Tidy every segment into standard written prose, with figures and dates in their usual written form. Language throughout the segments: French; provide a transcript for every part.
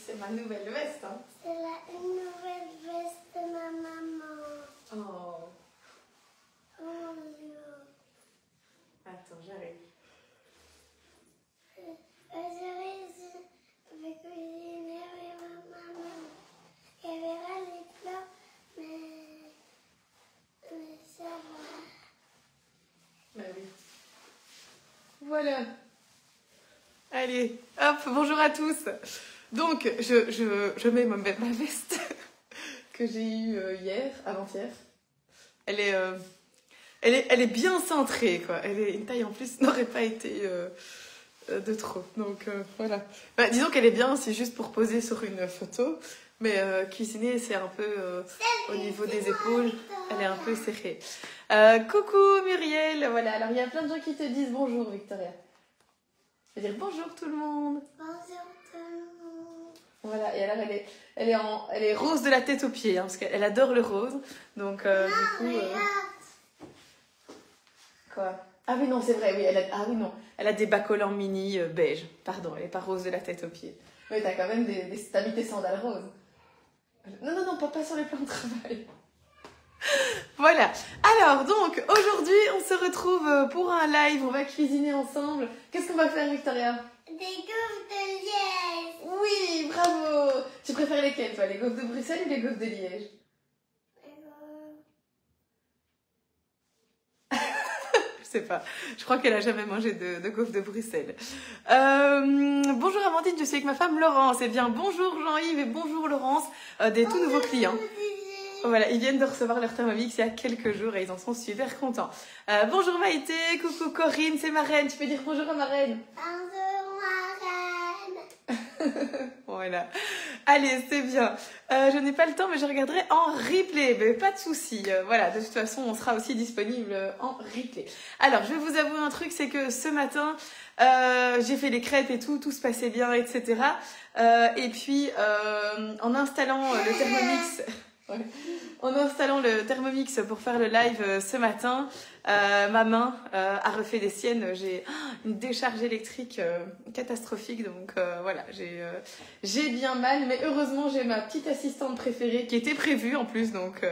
c'est ma nouvelle veste. Hein. C'est la nouvelle veste de ma maman. Oh. Oh mon Dieu. Attends, j'arrive. Aujourd'hui, je vais cuisiner avec ma maman. Elle verra les plats, mais ça va. Bah oui. Voilà. Allez, hop, bonjour à tous. Donc, je mets ma veste que j'ai eue hier, avant-hier. Elle est bien cintrée, quoi. Une taille en plus n'aurait pas été de trop. Donc, voilà. Bah, disons qu'elle est bien, c'est juste pour poser sur une photo. Mais cuisiner, c'est un peu au niveau des épaules, elle est un peu serrée. Coucou Muriel, voilà. Alors, il y a plein de gens qui te disent bonjour, Victoria. Je vais dire bonjour tout le monde. Bonjour tout le monde. Voilà, et alors elle est rose de la tête aux pieds, hein, parce qu'elle adore le rose. Donc, du coup. Quoi? Ah oui, non, c'est vrai, oui. Elle a des bas collants mini beige. Pardon, elle n'est pas rose de la tête aux pieds. Mais t'as quand même t'as mis tes sandales roses. Non, pas sur les plans de travail. Voilà. Alors, donc, aujourd'hui, on se retrouve pour un live. On va cuisiner ensemble. Qu'est-ce qu'on va faire, Victoria? Des gaufres de Liège. Oui, bravo. Tu préfères lesquelles, toi? Les gaufres de Bruxelles ou les gaufres de Liège? Je sais pas. Je crois qu'elle a jamais mangé de gaufres de Bruxelles. Bonjour Amandine, je suis avec ma femme Laurence. Eh bien, bonjour Jean-Yves et bonjour Laurence, des tout nouveaux clients. Voilà, ils viennent de recevoir leur Thermomix il y a quelques jours et ils en sont super contents. Bonjour Maïté, coucou Corinne, c'est ma reine. Tu peux dire bonjour à ma reine? Bonjour ma reine. Voilà. Allez, c'est bien. Je n'ai pas le temps, mais je regarderai en replay. Mais pas de souci. Voilà, de toute façon, on sera aussi disponible en replay. Alors, je vais vous avouer un truc, c'est que ce matin, j'ai fait les crêpes et tout se passait bien, etc. Et puis, en installant le Thermomix... Ouais. En installant le Thermomix pour faire le live ce matin, ma main a refait des siennes. J'ai une décharge électrique catastrophique, donc voilà, j'ai bien mal, mais heureusement j'ai ma petite assistante préférée qui était prévue en plus, donc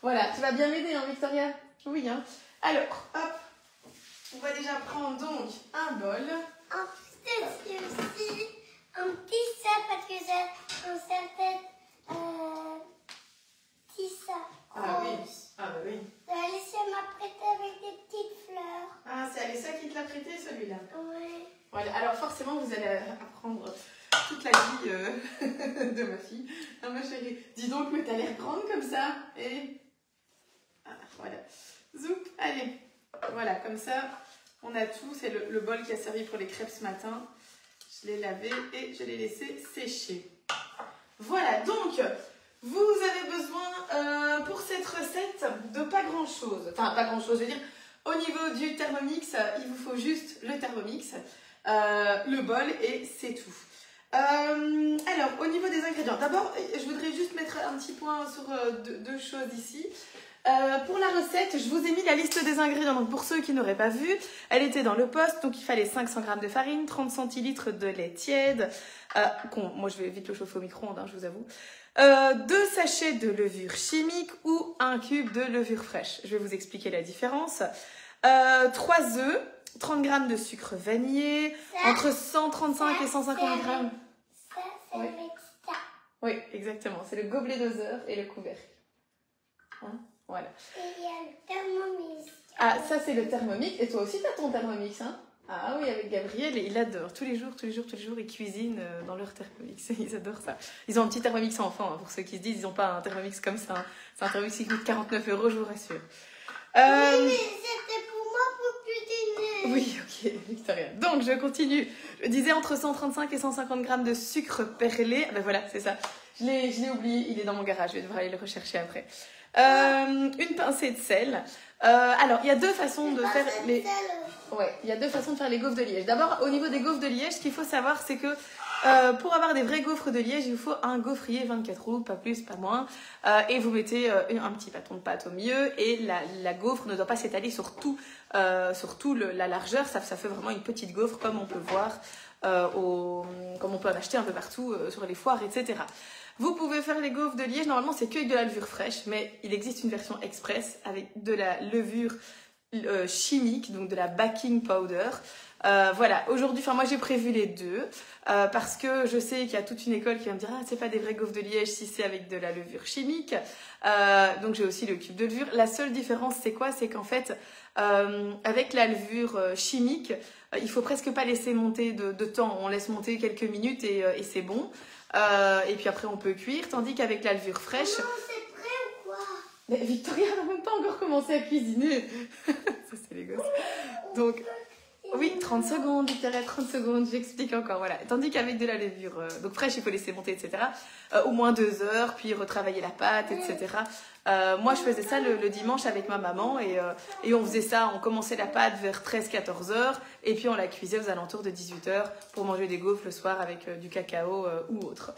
voilà. Tu vas bien m'aider, hein, Victoria? Oui, hein. Alors, hop, on va déjà prendre donc un bol. En plus, c'est aussi un petit sac parce que j'ai un certain petit sac. Ah oui, ah bah oui. Alessia m'a prêté avec des petites fleurs. Ah, c'est Alessia qui te l'a prêté, celui-là? Oui. Voilà, alors forcément, vous allez apprendre toute la vie de ma fille. Ah, ma chérie, dis donc, mais t'as l'air grande comme ça. Et voilà. Zoup, allez. Voilà, comme ça, on a tout. C'est le bol qui a servi pour les crêpes ce matin. Je l'ai lavé et je l'ai laissé sécher. Voilà, donc... Vous avez besoin pour cette recette de pas grand chose. Enfin, pas grand chose, je veux dire, au niveau du Thermomix, il vous faut juste le Thermomix, le bol et c'est tout. Alors, au niveau des ingrédients, d'abord, je voudrais juste mettre un petit point sur deux choses ici. Pour la recette, je vous ai mis la liste des ingrédients. Donc, pour ceux qui n'auraient pas vu, elle était dans le post. Donc, il fallait 500 g de farine, 30 centilitres de lait tiède. Moi, je vais vite le chauffer au micro-ondes, hein, je vous avoue. 2 sachets de levure chimique ou 1 cube de levure fraîche. Je vais vous expliquer la différence. 3 œufs, 30 g de sucre vanillé, entre 135 et 150 g. Ça, c'est Oui. avec ça. Oui, exactement. C'est le gobelet doseur et le couvercle. Hein, voilà. Et il y a le Thermomix. Ah, ça c'est le Thermomix. Et toi aussi, tu as ton Thermomix, hein? Ah oui, avec Gabriel, il adore. Tous les jours, ils cuisinent dans leur Thermomix. Ils adorent ça. Ils ont un petit Thermomix enfant, hein, pour ceux qui se disent, ils n'ont pas un Thermomix comme ça. Hein. C'est un Thermomix qui coûte 49 €, je vous rassure. Oui, mais c'était pour moi pour cuisiner. Oui, ok, Victoria. Donc, je continue. Je disais entre 135 et 150 g de sucre perlé. Ah ben voilà, c'est ça. Je l'ai oublié, il est dans mon garage. Je vais devoir aller le rechercher après. Une pincée de sel. Alors, il y a deux façons de faire les... Ouais, il y a deux façons de faire les gaufres de Liège. D'abord, au niveau des gaufres de Liège, ce qu'il faut savoir, c'est que pour avoir des vrais gaufres de Liège, il vous faut un gaufrier 24 roues, pas plus, pas moins. Et vous mettez un petit bâton de pâte au milieu. Et la gaufre ne doit pas s'étaler sur tout la largeur. Ça fait vraiment une petite gaufre, comme on peut voir comme on peut en acheter un peu partout sur les foires, etc. Vous pouvez faire les gaufres de Liège, normalement c'est que avec de la levure fraîche, mais il existe une version express avec de la levure chimique, donc de la baking powder. Voilà, aujourd'hui, moi j'ai prévu les deux parce que je sais qu'il y a toute une école qui va me dire ah, c'est pas des vraies gaufres de Liège si c'est avec de la levure chimique. Donc j'ai aussi le cube de levure. La seule différence c'est quoi? C'est qu'en fait avec la levure chimique, il faut presque pas laisser monter de temps. On laisse monter quelques minutes et c'est bon. Et puis après on peut cuire, tandis qu'avec la levure fraîche. Non, c'est prêt ou quoi? Mais Victoria n'a même pas encore commencé à cuisiner. Ça c'est les gosses. Donc oui, 30 secondes, Victoria, 30 secondes, j'explique encore, voilà. Tandis qu'avec de la levure donc fraîche, il faut laisser monter, etc. Au moins 2 heures, puis retravailler la pâte, etc. Moi, je faisais ça le dimanche avec ma maman et on faisait ça, on commençait la pâte vers 13-14 heures et puis on la cuisait aux alentours de 18 heures pour manger des gaufres le soir avec du cacao ou autre.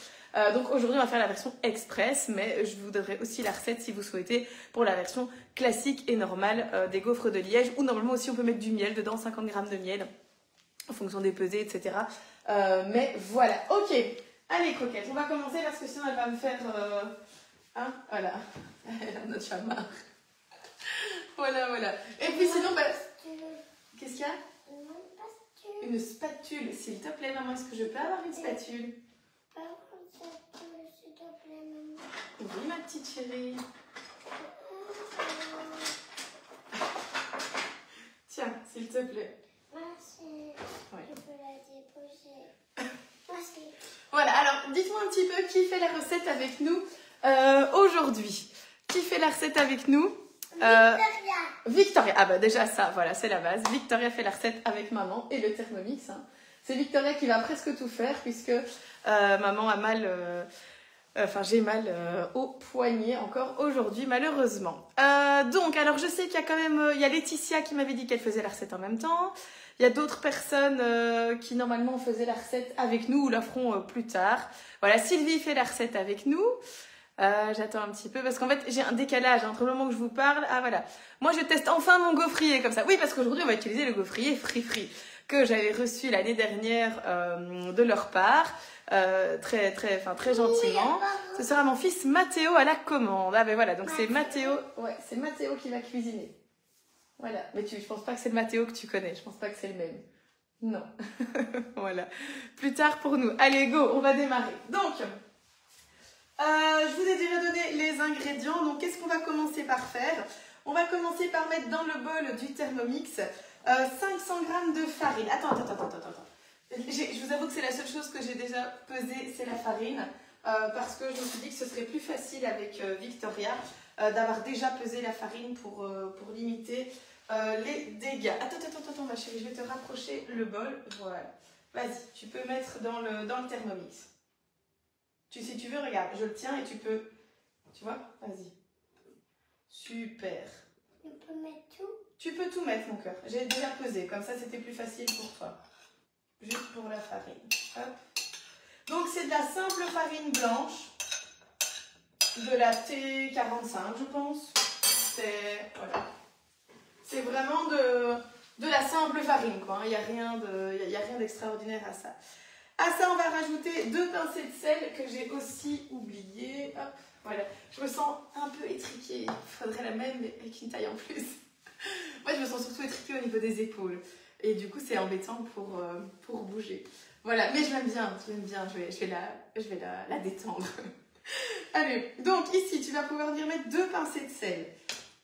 Donc aujourd'hui, on va faire la version express, mais je vous donnerai aussi la recette si vous souhaitez pour la version classique et normale des gaufres de Liège, où normalement aussi on peut mettre du miel dedans, 50 grammes de miel, en fonction des pesées, etc. Mais voilà, ok. Allez, Croquette, on va commencer parce que sinon elle va me faire... Hein, voilà, elle en a déjà marre. Voilà, voilà. Et puis sinon, bah... Qu'est-ce qu'il y a? Une spatule, s'il te plaît, maman, est-ce que je peux avoir une spatule? S'il te plaît, maman. Oui, ma petite chérie. Tiens, s'il te plaît. Merci. Oui. Je peux la déposer. Merci. Voilà, alors dites-moi un petit peu qui fait la recette avec nous aujourd'hui. Qui fait la recette avec nous? Victoria. Victoria. Ah bah déjà ça, voilà, c'est la base. Victoria fait la recette avec maman et le Thermomix. Hein. C'est Victoria qui va presque tout faire puisque maman a mal... Enfin, j'ai mal au poignet encore aujourd'hui, malheureusement. Donc, alors je sais qu'il y a quand même... il y a Laetitia qui m'avait dit qu'elle faisait la recette en même temps. Il y a d'autres personnes qui, normalement, faisaient la recette avec nous ou la feront plus tard. Voilà, Sylvie fait la recette avec nous. J'attends un petit peu parce qu'en fait, j'ai un décalage entre le moment que je vous parle. Ah, voilà. Moi, je teste enfin mon gaufrier comme ça. Oui, parce qu'aujourd'hui, on va utiliser le gaufrier Free que j'avais reçu l'année dernière de leur part. Très gentiment. Ce sera mon fils Mathéo à la commande. Ah ben voilà, donc c'est Mathéo, ouais, c'est Mathéo qui va cuisiner. Voilà, mais je pense pas que c'est le Mathéo que tu connais, je pense pas que c'est le même. Non. Voilà. Plus tard pour nous. Allez, go, on va démarrer. Donc, je vous ai déjà donné les ingrédients, donc qu'est-ce qu'on va commencer par faire? On va commencer par mettre dans le bol du Thermomix 500 g de farine. Attends. Je vous avoue que c'est la seule chose que j'ai déjà pesée, c'est la farine, parce que je me suis dit que ce serait plus facile avec Victoria d'avoir déjà pesé la farine pour limiter les dégâts. Attends, ma chérie, je vais te rapprocher le bol. Voilà. Vas-y, tu peux mettre dans le Thermomix. Si tu veux, regarde, je le tiens et tu peux... Tu vois? Vas-y. Super. Je peux mettre tout? Tu peux tout mettre, mon cœur. J'ai déjà pesé, comme ça c'était plus facile pour toi. Juste pour la farine. Hop. Donc c'est de la simple farine blanche, de la T45 je pense. C'est vraiment de la simple farine quoi. Il n'y a rien d'extraordinaire à ça. À ça on va rajouter 2 pincées de sel que j'ai aussi oublié. Hop, voilà. Je me sens un peu étriquée. Il faudrait la même mais avec une taille en plus. Moi je me sens surtout étriquée au niveau des épaules. Et du coup, c'est embêtant pour bouger. Voilà, mais je l'aime bien. Je vais la détendre. Allez, donc ici, tu vas pouvoir venir mettre 2 pincées de sel.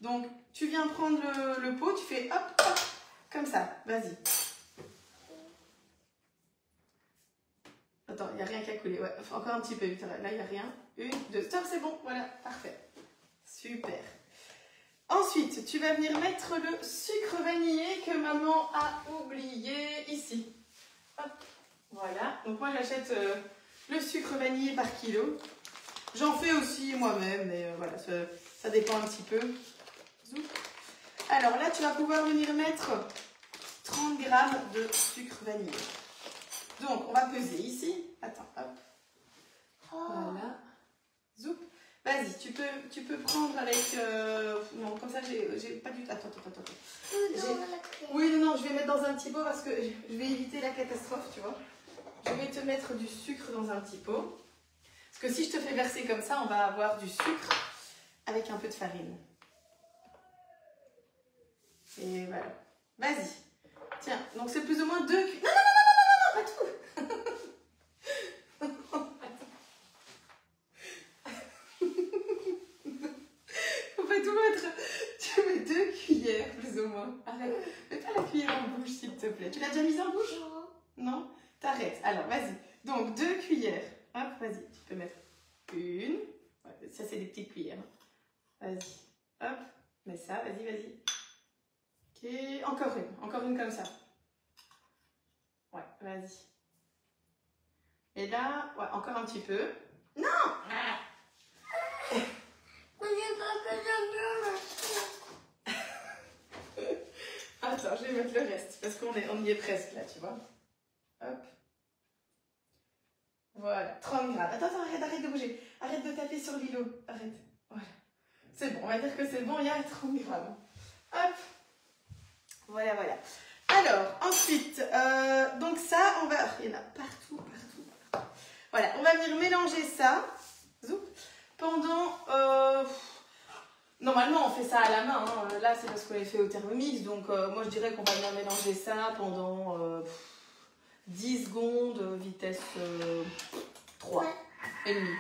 Donc, tu viens prendre le pot, tu fais hop, hop, comme ça. Vas-y. Attends, il n'y a rien qui a coulé. Ouais, encore un petit peu, Victoria. Là, il n'y a rien. 1, 2, stop, c'est bon. Voilà, parfait. Super. Ensuite, tu vas venir mettre le sucre vanillé que maman a oublié ici. Hop, voilà. Donc moi, j'achète le sucre vanillé par kilo. J'en fais aussi moi-même, mais voilà, ça dépend un petit peu. Zoup. Alors là, tu vas pouvoir venir mettre 30 g de sucre vanillé. Donc, on va peser ici. Attends, hop. Voilà. Zoup. Vas-y, tu peux prendre avec... non, comme ça, j'ai pas du tout... Attends. Oui, non, je vais mettre dans un petit pot parce que je vais éviter la catastrophe, tu vois. je vais te mettre du sucre dans un petit pot. Parce que si je te fais verser comme ça, on va avoir du sucre avec un peu de farine. Et voilà. Vas-y. Tiens, donc c'est plus ou moins 2 cuillères. Non, pas tout. Faut pas tout mettre. Tu mets 2 cuillères, plus ou moins. Arrête. Mets pas la cuillère en bouche, s'il te plaît. Tu l'as déjà mise en bouche? Non. T'arrêtes. Alors, vas-y. Donc, 2 cuillères. Hop, vas-y. Tu peux mettre une. Ouais, ça, c'est des petites cuillères. Vas-y. Hop. Mets ça. Vas-y, vas-y. Ok. Encore une. Encore une comme ça. Ouais, vas-y. Et là, ouais, encore un petit peu. Non! Attends, je vais mettre le reste parce qu'on y est presque là, tu vois. Hop. Voilà, 30 grammes. Attends, arrête de bouger. Arrête de taper sur l'îlot. Arrête. Voilà. C'est bon, on va dire que c'est bon, il y a 30 grammes. Hop. Voilà. Alors, ensuite, donc ça, on va... Il y en a partout. Voilà, on va venir mélanger ça. Zoup. Pendant... Normalement, on fait ça à la main. Hein. Là, c'est parce qu'on est fait au Thermomix. Donc, moi, je dirais qu'on va venir mélanger ça pendant 10 secondes, vitesse 3 et demi.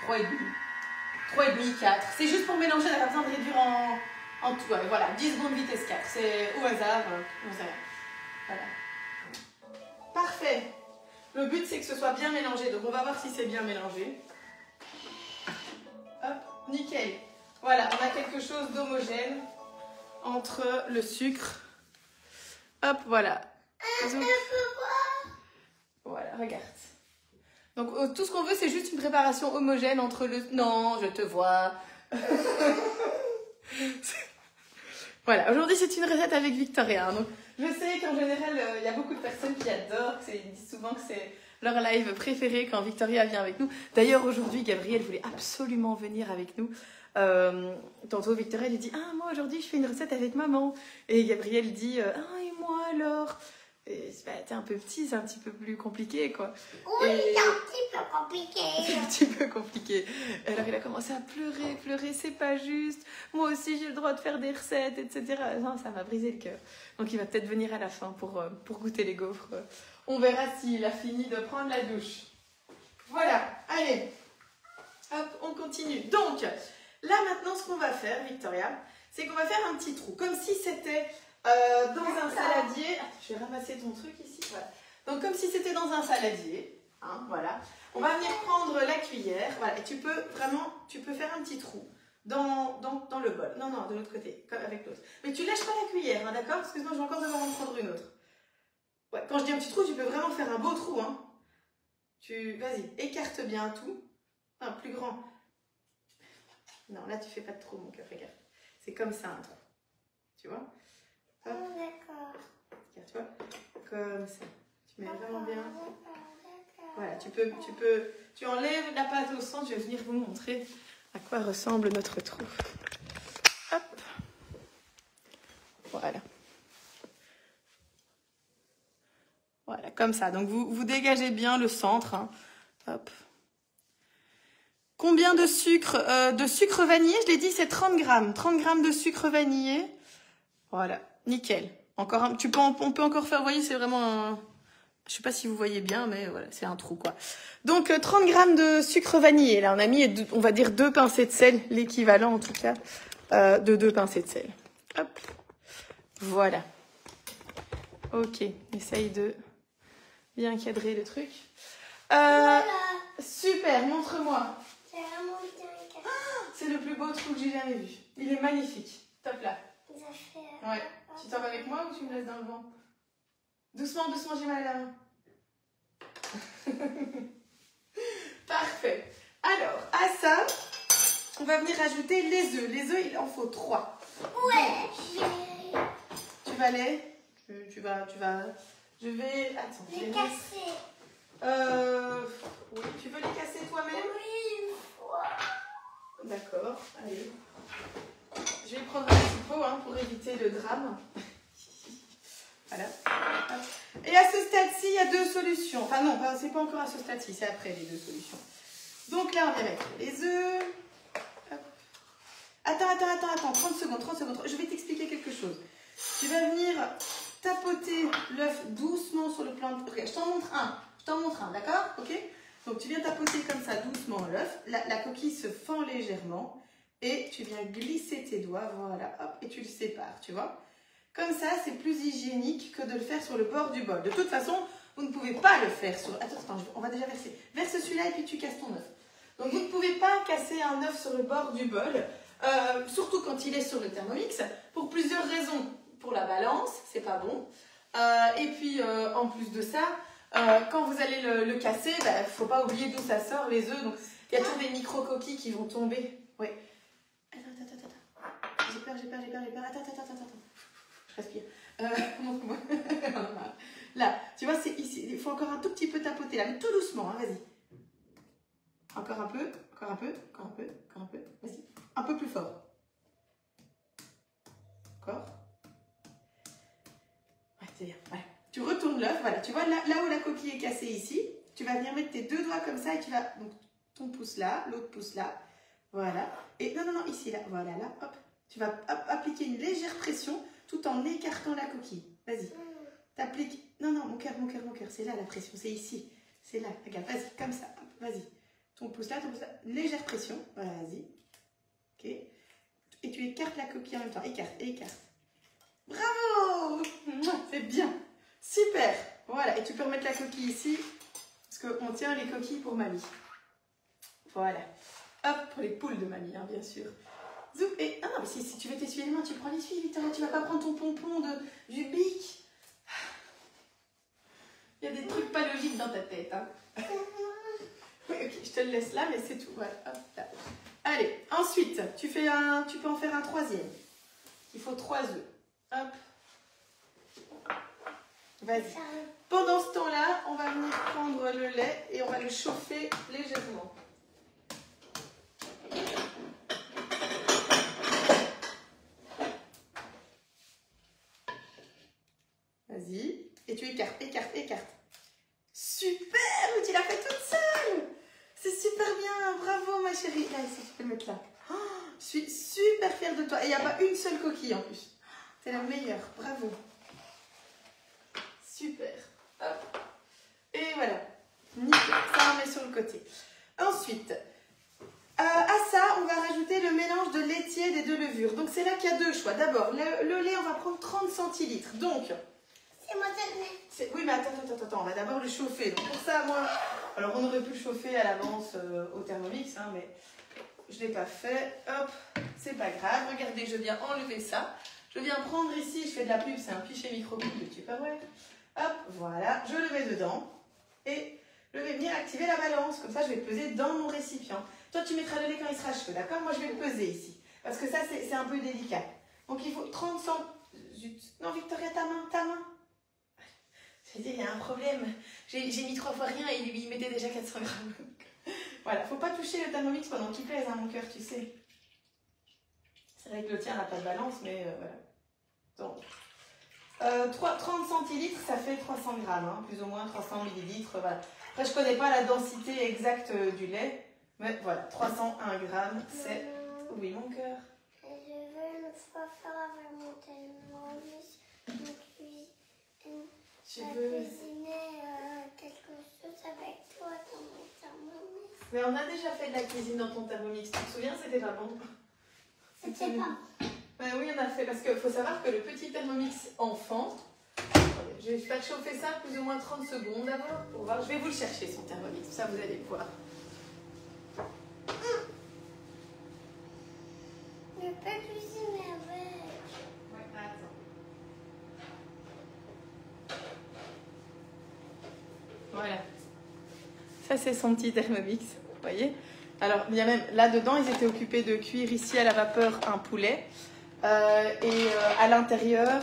3 et demi. 3 et demi, 4. C'est juste pour mélanger, on n'a pas besoin de réduire en tout. Ouais, voilà, 10 secondes, vitesse 4. C'est au hasard. Voilà. Parfait. Le but, c'est que ce soit bien mélangé. Donc, on va voir si c'est bien mélangé. Hop, nickel. Voilà, on a quelque chose d'homogène entre le sucre. Hop, voilà. Voilà, regarde. Donc, tout ce qu'on veut, c'est juste une préparation homogène entre le... Non, je te vois. Voilà, aujourd'hui, c'est une recette avec Victoria. Donc, je sais qu'en général, il y a beaucoup de personnes qui adorent. Ils disent souvent que c'est leur live préféré quand Victoria vient avec nous. D'ailleurs, aujourd'hui, Gabrielle voulait absolument venir avec nous. Tantôt, Victoria lui dit « Ah, moi, aujourd'hui, je fais une recette avec maman. » Et Gabrielle dit « Ah, et moi, alors ?» Et bah, t'es un peu petit, c'est un petit peu plus compliqué, quoi. Oui, c'est un petit peu compliqué. C'est un petit peu compliqué. Alors, il a commencé à pleurer, c'est pas juste. Moi aussi, j'ai le droit de faire des recettes, etc. Non, ça m'a brisé le cœur. Donc, il va peut-être venir à la fin pour goûter les gaufres. On verra s'il a fini de prendre la douche. Voilà, allez. Hop, on continue. Donc, là, maintenant, ce qu'on va faire, Victoria, c'est qu'on va faire un petit trou. Comme si c'était... dans un saladier, attends, je vais ramasser ton truc ici, voilà. Donc comme si c'était dans un saladier, hein, voilà. On va venir prendre la cuillère, voilà, et tu peux faire un petit trou dans le bol. Non, de l'autre côté, comme avec l'autre. Mais tu lâches pas la cuillère, hein, d'accord? Parce que sinon je vais encore devoir en prendre une autre. Ouais, quand je dis un petit trou, tu peux vraiment faire un beau trou, hein. Vas-y, écarte bien tout. Un plus grand. Non, là tu fais pas de trou, mon cœur, regarde. C'est comme ça un trou. Tu vois? Oh, d'accord. Tu vois, comme ça. Tu mets vraiment bien. D'accord. Voilà, tu enlèves la pâte au centre. Je vais venir vous montrer à quoi ressemble notre trou. Hop. Voilà. Voilà, comme ça. Donc, vous dégagez bien le centre. Hein. Hop. Combien de sucre vanillé? Je l'ai dit, c'est 30 grammes. 30 grammes de sucre vanillé. Voilà. Nickel. Encore on peut encore faire, vous voyez, c'est vraiment un... Je sais pas si vous voyez bien, mais voilà, c'est un trou, quoi. Donc, 30 grammes de sucre vanillé. Là, on a mis, on va dire, 2 pincées de sel, l'équivalent, en tout cas, de 2 pincées de sel. Hop. Voilà. Ok. Essaye de bien cadrer le truc. Voilà. Super, montre-moi. C'est vraiment bien cadré. C'est le plus beau trou que j'ai jamais vu. Il est magnifique. Top là. Ça fait... Ouais. Tu t'en vas avec moi ou tu me laisses dans le vent? Doucement, j'ai mal à la main. Parfait. Alors, à ça, on va venir ajouter les œufs. Les œufs, il en faut 3. Ouais. Tu vas les... Tu vas... Je vais... Attends. Les casser. Oui, tu veux les casser toi-même? Oui, une fois. D'accord, allez. Je vais prendre un petit pot, hein, pour éviter le drame. Voilà. Et Et à ce stade-ci, il y a deux solutions. Enfin non, c'est pas encore à ce stade-ci, c'est après les deux solutions. Donc là, on va mettre les œufs. Hop. Attends, 30 secondes. Je vais t'expliquer quelque chose. Tu vas venir tapoter l'œuf doucement sur le plan de... Regarde, je t'en montre un, d'accord? Ok? Donc tu viens tapoter comme ça doucement l'œuf. La coquille se fend légèrement. Et tu viens glisser tes doigts, voilà, hop, et tu le sépares, tu vois? Comme ça, c'est plus hygiénique que de le faire sur le bord du bol. De toute façon, vous ne pouvez pas le faire sur... Attends, on va déjà verser. Verse celui-là et puis tu casses ton œuf. Donc, vous ne pouvez pas casser un œuf sur le bord du bol, surtout quand il est sur le Thermomix, pour plusieurs raisons. Pour la balance, c'est pas bon. Et puis, en plus de ça, quand vous allez le casser, il ne faut pas oublier d'où ça sort, les œufs. Donc, il y a toujours des micro-coquilles qui vont tomber. Oui. Attends. J'ai peur. Attends. Je respire. Montre-moi. Là, tu vois, c'est ici. Il faut encore un tout petit peu tapoter là, mais tout doucement, hein, vas-y. Encore un peu. Vas-y. Un peu plus fort. Encore. Ouais, c'est bien. Voilà. Tu retournes l'œuf, voilà. Tu vois, là où la coquille est cassée ici, tu vas venir mettre tes deux doigts comme ça et tu vas... Donc, ton pouce là, l'autre pouce là. Voilà. Et non, ici, là. Voilà, là, hop. Tu vas appliquer une légère pression tout en écartant la coquille. Vas-y. T'appliques... Non, mon cœur. C'est là la pression. C'est ici. C'est là. Regarde, vas-y, comme ça. Vas-y. Ton pouce là. Légère pression. Voilà, vas-y. Ok. Et tu écartes la coquille en même temps. Écarte. Bravo! C'est bien. Super. Voilà. Et tu peux remettre la coquille ici. Parce qu'on tient les coquilles pour mamie. Voilà. Hop, pour les poules de mamie, hein, bien sûr. Zoup, et... Ah non, mais si tu veux t'essuyer les mains, tu prends l'essuie, Victoria. Tu vas pas prendre ton pompon du bic. Il y a des trucs pas logiques dans ta tête. Hein. Oui, ok, je te le laisse là, mais c'est tout. Voilà, hop, là. Allez, ensuite, tu peux en faire un troisième. Il faut 3 œufs. Hop. Vas-y. Pendant ce temps-là, on va venir prendre le lait et on va le chauffer légèrement. Vas-y. Et tu écartes. Super! Tu l'as fait toute seule! C'est super bien! Bravo, ma chérie! Là, ici, tu peux le mettre là. Oh, je suis super fière de toi. Et il n'y a pas une seule coquille en plus. T'es la meilleure. Bravo. Super. Hop. Et voilà. Nickel. Ça, on met sur le côté. Ensuite, à ça, on va rajouter le mélange de lait tiède et de levure. Donc, c'est là qu'il y a deux choix. D'abord, le lait, on va prendre 30 centilitres. Donc... C'est moi qui... Oui, mais attends, on va d'abord le chauffer. Donc pour ça, moi, alors on aurait pu le chauffer à l'avance au Thermomix, hein, mais je ne l'ai pas fait. Hop, c'est pas grave. Regardez, je viens enlever ça. Je viens prendre ici, je fais de la pub, c'est un pichet micro-pub de Tupperware. Hop, voilà, je le mets dedans. Et je vais venir activer la balance. Comme ça, je vais peser dans mon récipient. Toi, tu mettras le lait quand il sera chaud, d'accord? Moi, je vais le peser ici. Parce que ça, c'est un peu délicat. Donc il faut 30 centilitres. Non, Victoria, ta main. J'ai dit, il y a un problème. J'ai mis 3 fois rien et il mettait déjà 400 grammes. Voilà, faut pas toucher le Thermomix pendant qu'il pèse, hein, mon cœur, tu sais. C'est vrai que le tien n'a pas de balance, mais voilà. Donc, 30 centilitres, ça fait 300 grammes, hein, plus ou moins 300 millilitres. Voilà. Après, je connais pas la densité exacte du lait, mais voilà, 301 grammes, c'est... Oui, mon cœur. Je veux une fois faire avec mon Thermomix, une cuisine. Tu veux... cuisiner quelque chose avec toi dans mon Thermomix. Mais on a déjà fait de la cuisine dans ton Thermomix, tu te souviens, c'était pas bon. C'était pas. Oui, on a fait, parce qu'il faut savoir que le petit Thermomix enfant, je vais faire chauffer ça plus ou moins 30 secondes d'abord pour voir. Je vais vous le chercher, son Thermomix, ça vous allez voir. Je peux cuisiner avec. Ouais, attends. Voilà. Ça, c'est son petit Thermomix, vous voyez. Alors, il y a même là-dedans, ils étaient occupés de cuire ici à la vapeur un poulet. Et à l'intérieur,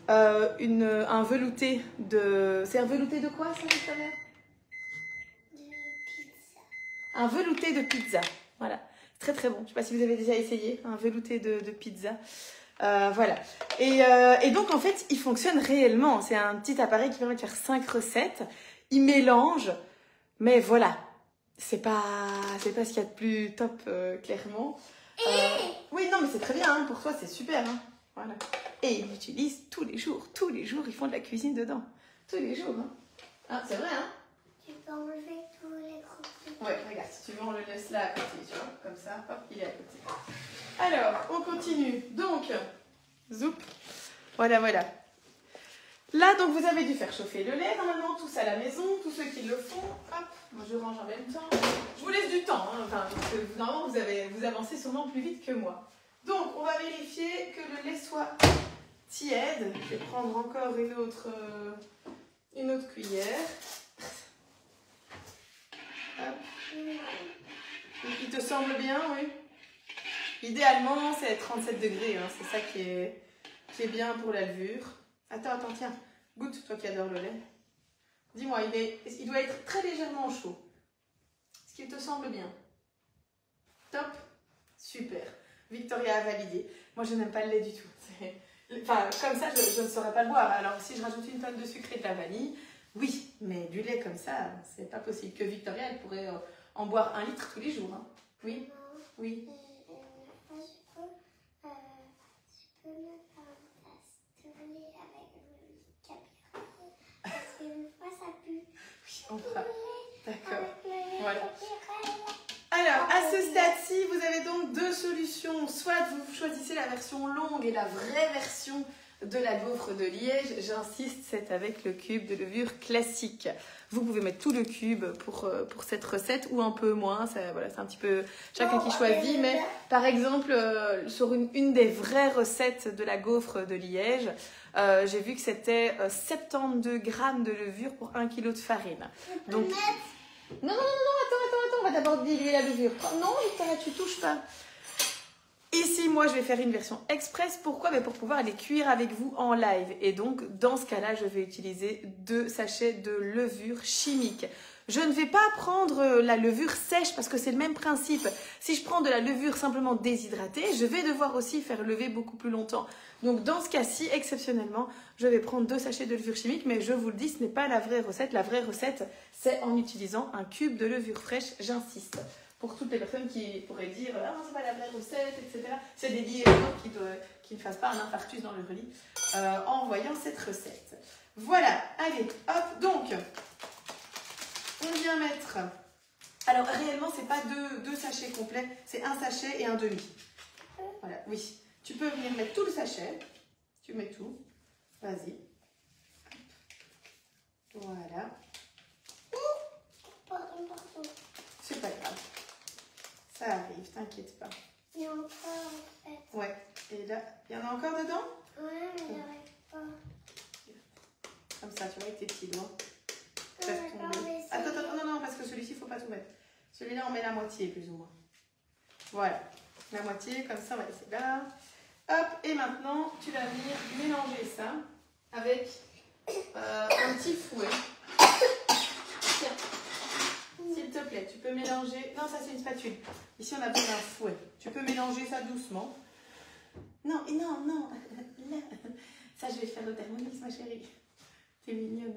un velouté de... C'est un velouté de quoi, ça, Victoria? De pizza. Un velouté de pizza. Voilà. Très, très bon. Je ne sais pas si vous avez déjà essayé un velouté de pizza. Voilà. Et donc, en fait, il fonctionne réellement. C'est un petit appareil qui permet de faire 5 recettes. Il mélange, mais voilà. C'est pas ce qu'il y a de plus top, clairement. Oui, non, mais c'est très bien. Hein. Pour toi, c'est super. Hein. Voilà. Et ils l'utilisent tous les jours. Tous les jours, ils font de la cuisine dedans. Tous les jours. Hein. Ah, c'est vrai, hein? Tu peux enlever tous les croquis. Ouais, regarde, si tu veux, on le laisse là à côté, tu vois. Comme ça, hop, il est à côté. Alors, on continue. Donc, zoup. Voilà, voilà. Là, donc, vous avez dû faire chauffer le lait, normalement, tous à la maison, tous ceux qui le font. Hop, moi, je range en même temps. Je vous laisse du temps, hein, enfin, parce que normalement, vous avancez sûrement plus vite que moi. Donc, on va vérifier que le lait soit tiède. Je vais prendre encore une autre cuillère. Hop. Donc, il te semble bien, oui? Idéalement, c'est 37 degrés, hein, c'est ça qui est bien pour la levure. Attends, tiens, goûte, toi qui adores le lait. Dis-moi, il doit être très légèrement chaud. Est-ce qu'il te semble bien? Top, super. Victoria a validé. Moi, je n'aime pas le lait du tout. Enfin, comme ça, je ne saurais pas le boire. Alors, si je rajoute une tonne de sucre et de la vanille, oui, mais du lait comme ça, c'est pas possible. Que Victoria, elle pourrait en boire 1 litre tous les jours. Hein. Oui, oui. Je peux mettre un tasse de lait avec le capillaire. Parce qu'une fois, ça pue. Oui, on fera. D'accord. Voilà. Alors, à ce stade-ci, vous avez donc 2 solutions. Soit vous choisissez la version longue et la vraie version de la gaufre de Liège. J'insiste, c'est avec le cube de levure classique. Vous pouvez mettre tout le cube pour cette recette ou un peu moins. Voilà, c'est un petit peu chacun qui choisit. Mais par exemple, sur une des vraies recettes de la gaufre de Liège, j'ai vu que c'était 72 grammes de levure pour 1 kg de farine. Donc, non, attends, on va d'abord diluer la levure. Non, Victoria, tu touches pas. Ici, moi, je vais faire une version express. Pourquoi? Pour pouvoir les cuire avec vous en live. Et donc, dans ce cas-là, je vais utiliser 2 sachets de levure chimique. Je ne vais pas prendre la levure sèche parce que c'est le même principe. Si je prends de la levure simplement déshydratée, je vais devoir aussi faire lever beaucoup plus longtemps. Donc, dans ce cas-ci, exceptionnellement, je vais prendre 2 sachets de levure chimique. Mais je vous le dis, ce n'est pas la vraie recette. La vraie recette, c'est en utilisant un cube de levure fraîche. J'insiste. Pour toutes les personnes qui pourraient dire « Ah, c'est pas la vraie recette, etc. » C'est des liégeois qui ne fassent pas un infarctus dans le relis en voyant cette recette. Voilà, allez, hop, donc, on vient mettre... Alors, réellement, c'est pas 2 sachets complets, c'est 1 sachet et un demi. Voilà, oui. Tu peux venir mettre tout le sachet. Tu mets tout. Vas-y. Voilà. Pardon. C'est pas grave. Ça arrive, t'inquiète pas. Il y a encore en fait. Ouais, et là, il y en a encore dedans? Ouais, mais j'arrive pas. Comme ça, tu vois, avec tes petits doigts. Ouais, Faire tomber. Attends, non, parce que celui-ci, il ne faut pas tout mettre. Celui-là, on met la moitié, plus ou moins. Voilà, la moitié, comme ça, on va laisser là. Hop, et maintenant, tu vas venir mélanger ça avec un petit fouet. Tiens. S'il te plaît, tu peux mélanger... Non, ça c'est une spatule. Ici, on a besoin d'un fouet. Tu peux mélanger ça doucement. Non, là. Ça, je vais faire le thermomix, ma chérie. T'es mignonne.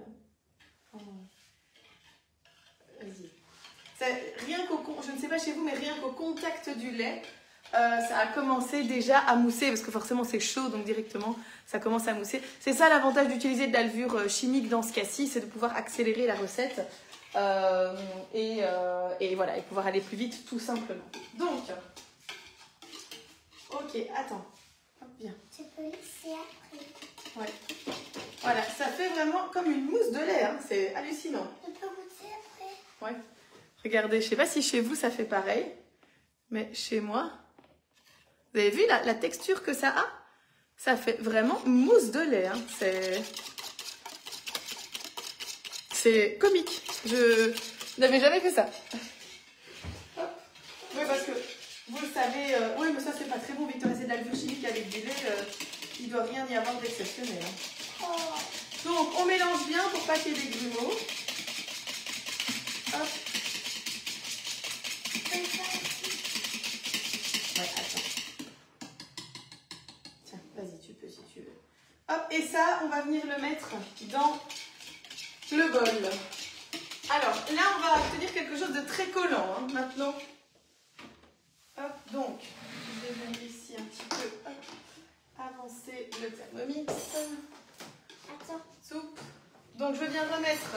Oh. Vas-y. Rien je ne sais pas chez vous, mais rien qu'au contact du lait, ça a commencé déjà à mousser, parce que forcément c'est chaud, donc directement ça commence à mousser. C'est ça l'avantage d'utiliser de la levure chimique dans ce cas-ci, c'est de pouvoir accélérer la recette. Et voilà, et pouvoir aller plus vite tout simplement. Donc, ok, attends, hop, viens. Tu peux laisser après. Ouais. Voilà, ça fait vraiment comme une mousse de lait, hein. C'est hallucinant. Tu peux goûter après. Ouais. Regardez, je sais pas si chez vous ça fait pareil, mais chez moi, vous avez vu la texture que ça a? Ça fait vraiment mousse de lait, hein. C'est comique. Je n'avais jamais fait ça. Hop. Oui, parce que vous le savez, oui, mais ça c'est pas très bon, Victoria, c'est de la levure chimique avec du lait. Il ne doit rien y avoir d'exceptionnel. Hein. Oh. Donc, on mélange bien pour pas qu'il y ait des grumeaux. Hop. Ouais, attends. Tiens, va venir le mettre dans le bol. Alors, là, on va obtenir quelque chose de très collant, hein, maintenant. Hop, donc, je vais venir ici un petit peu avancer le Thermomix. Attends. Soupe. Donc, je viens remettre,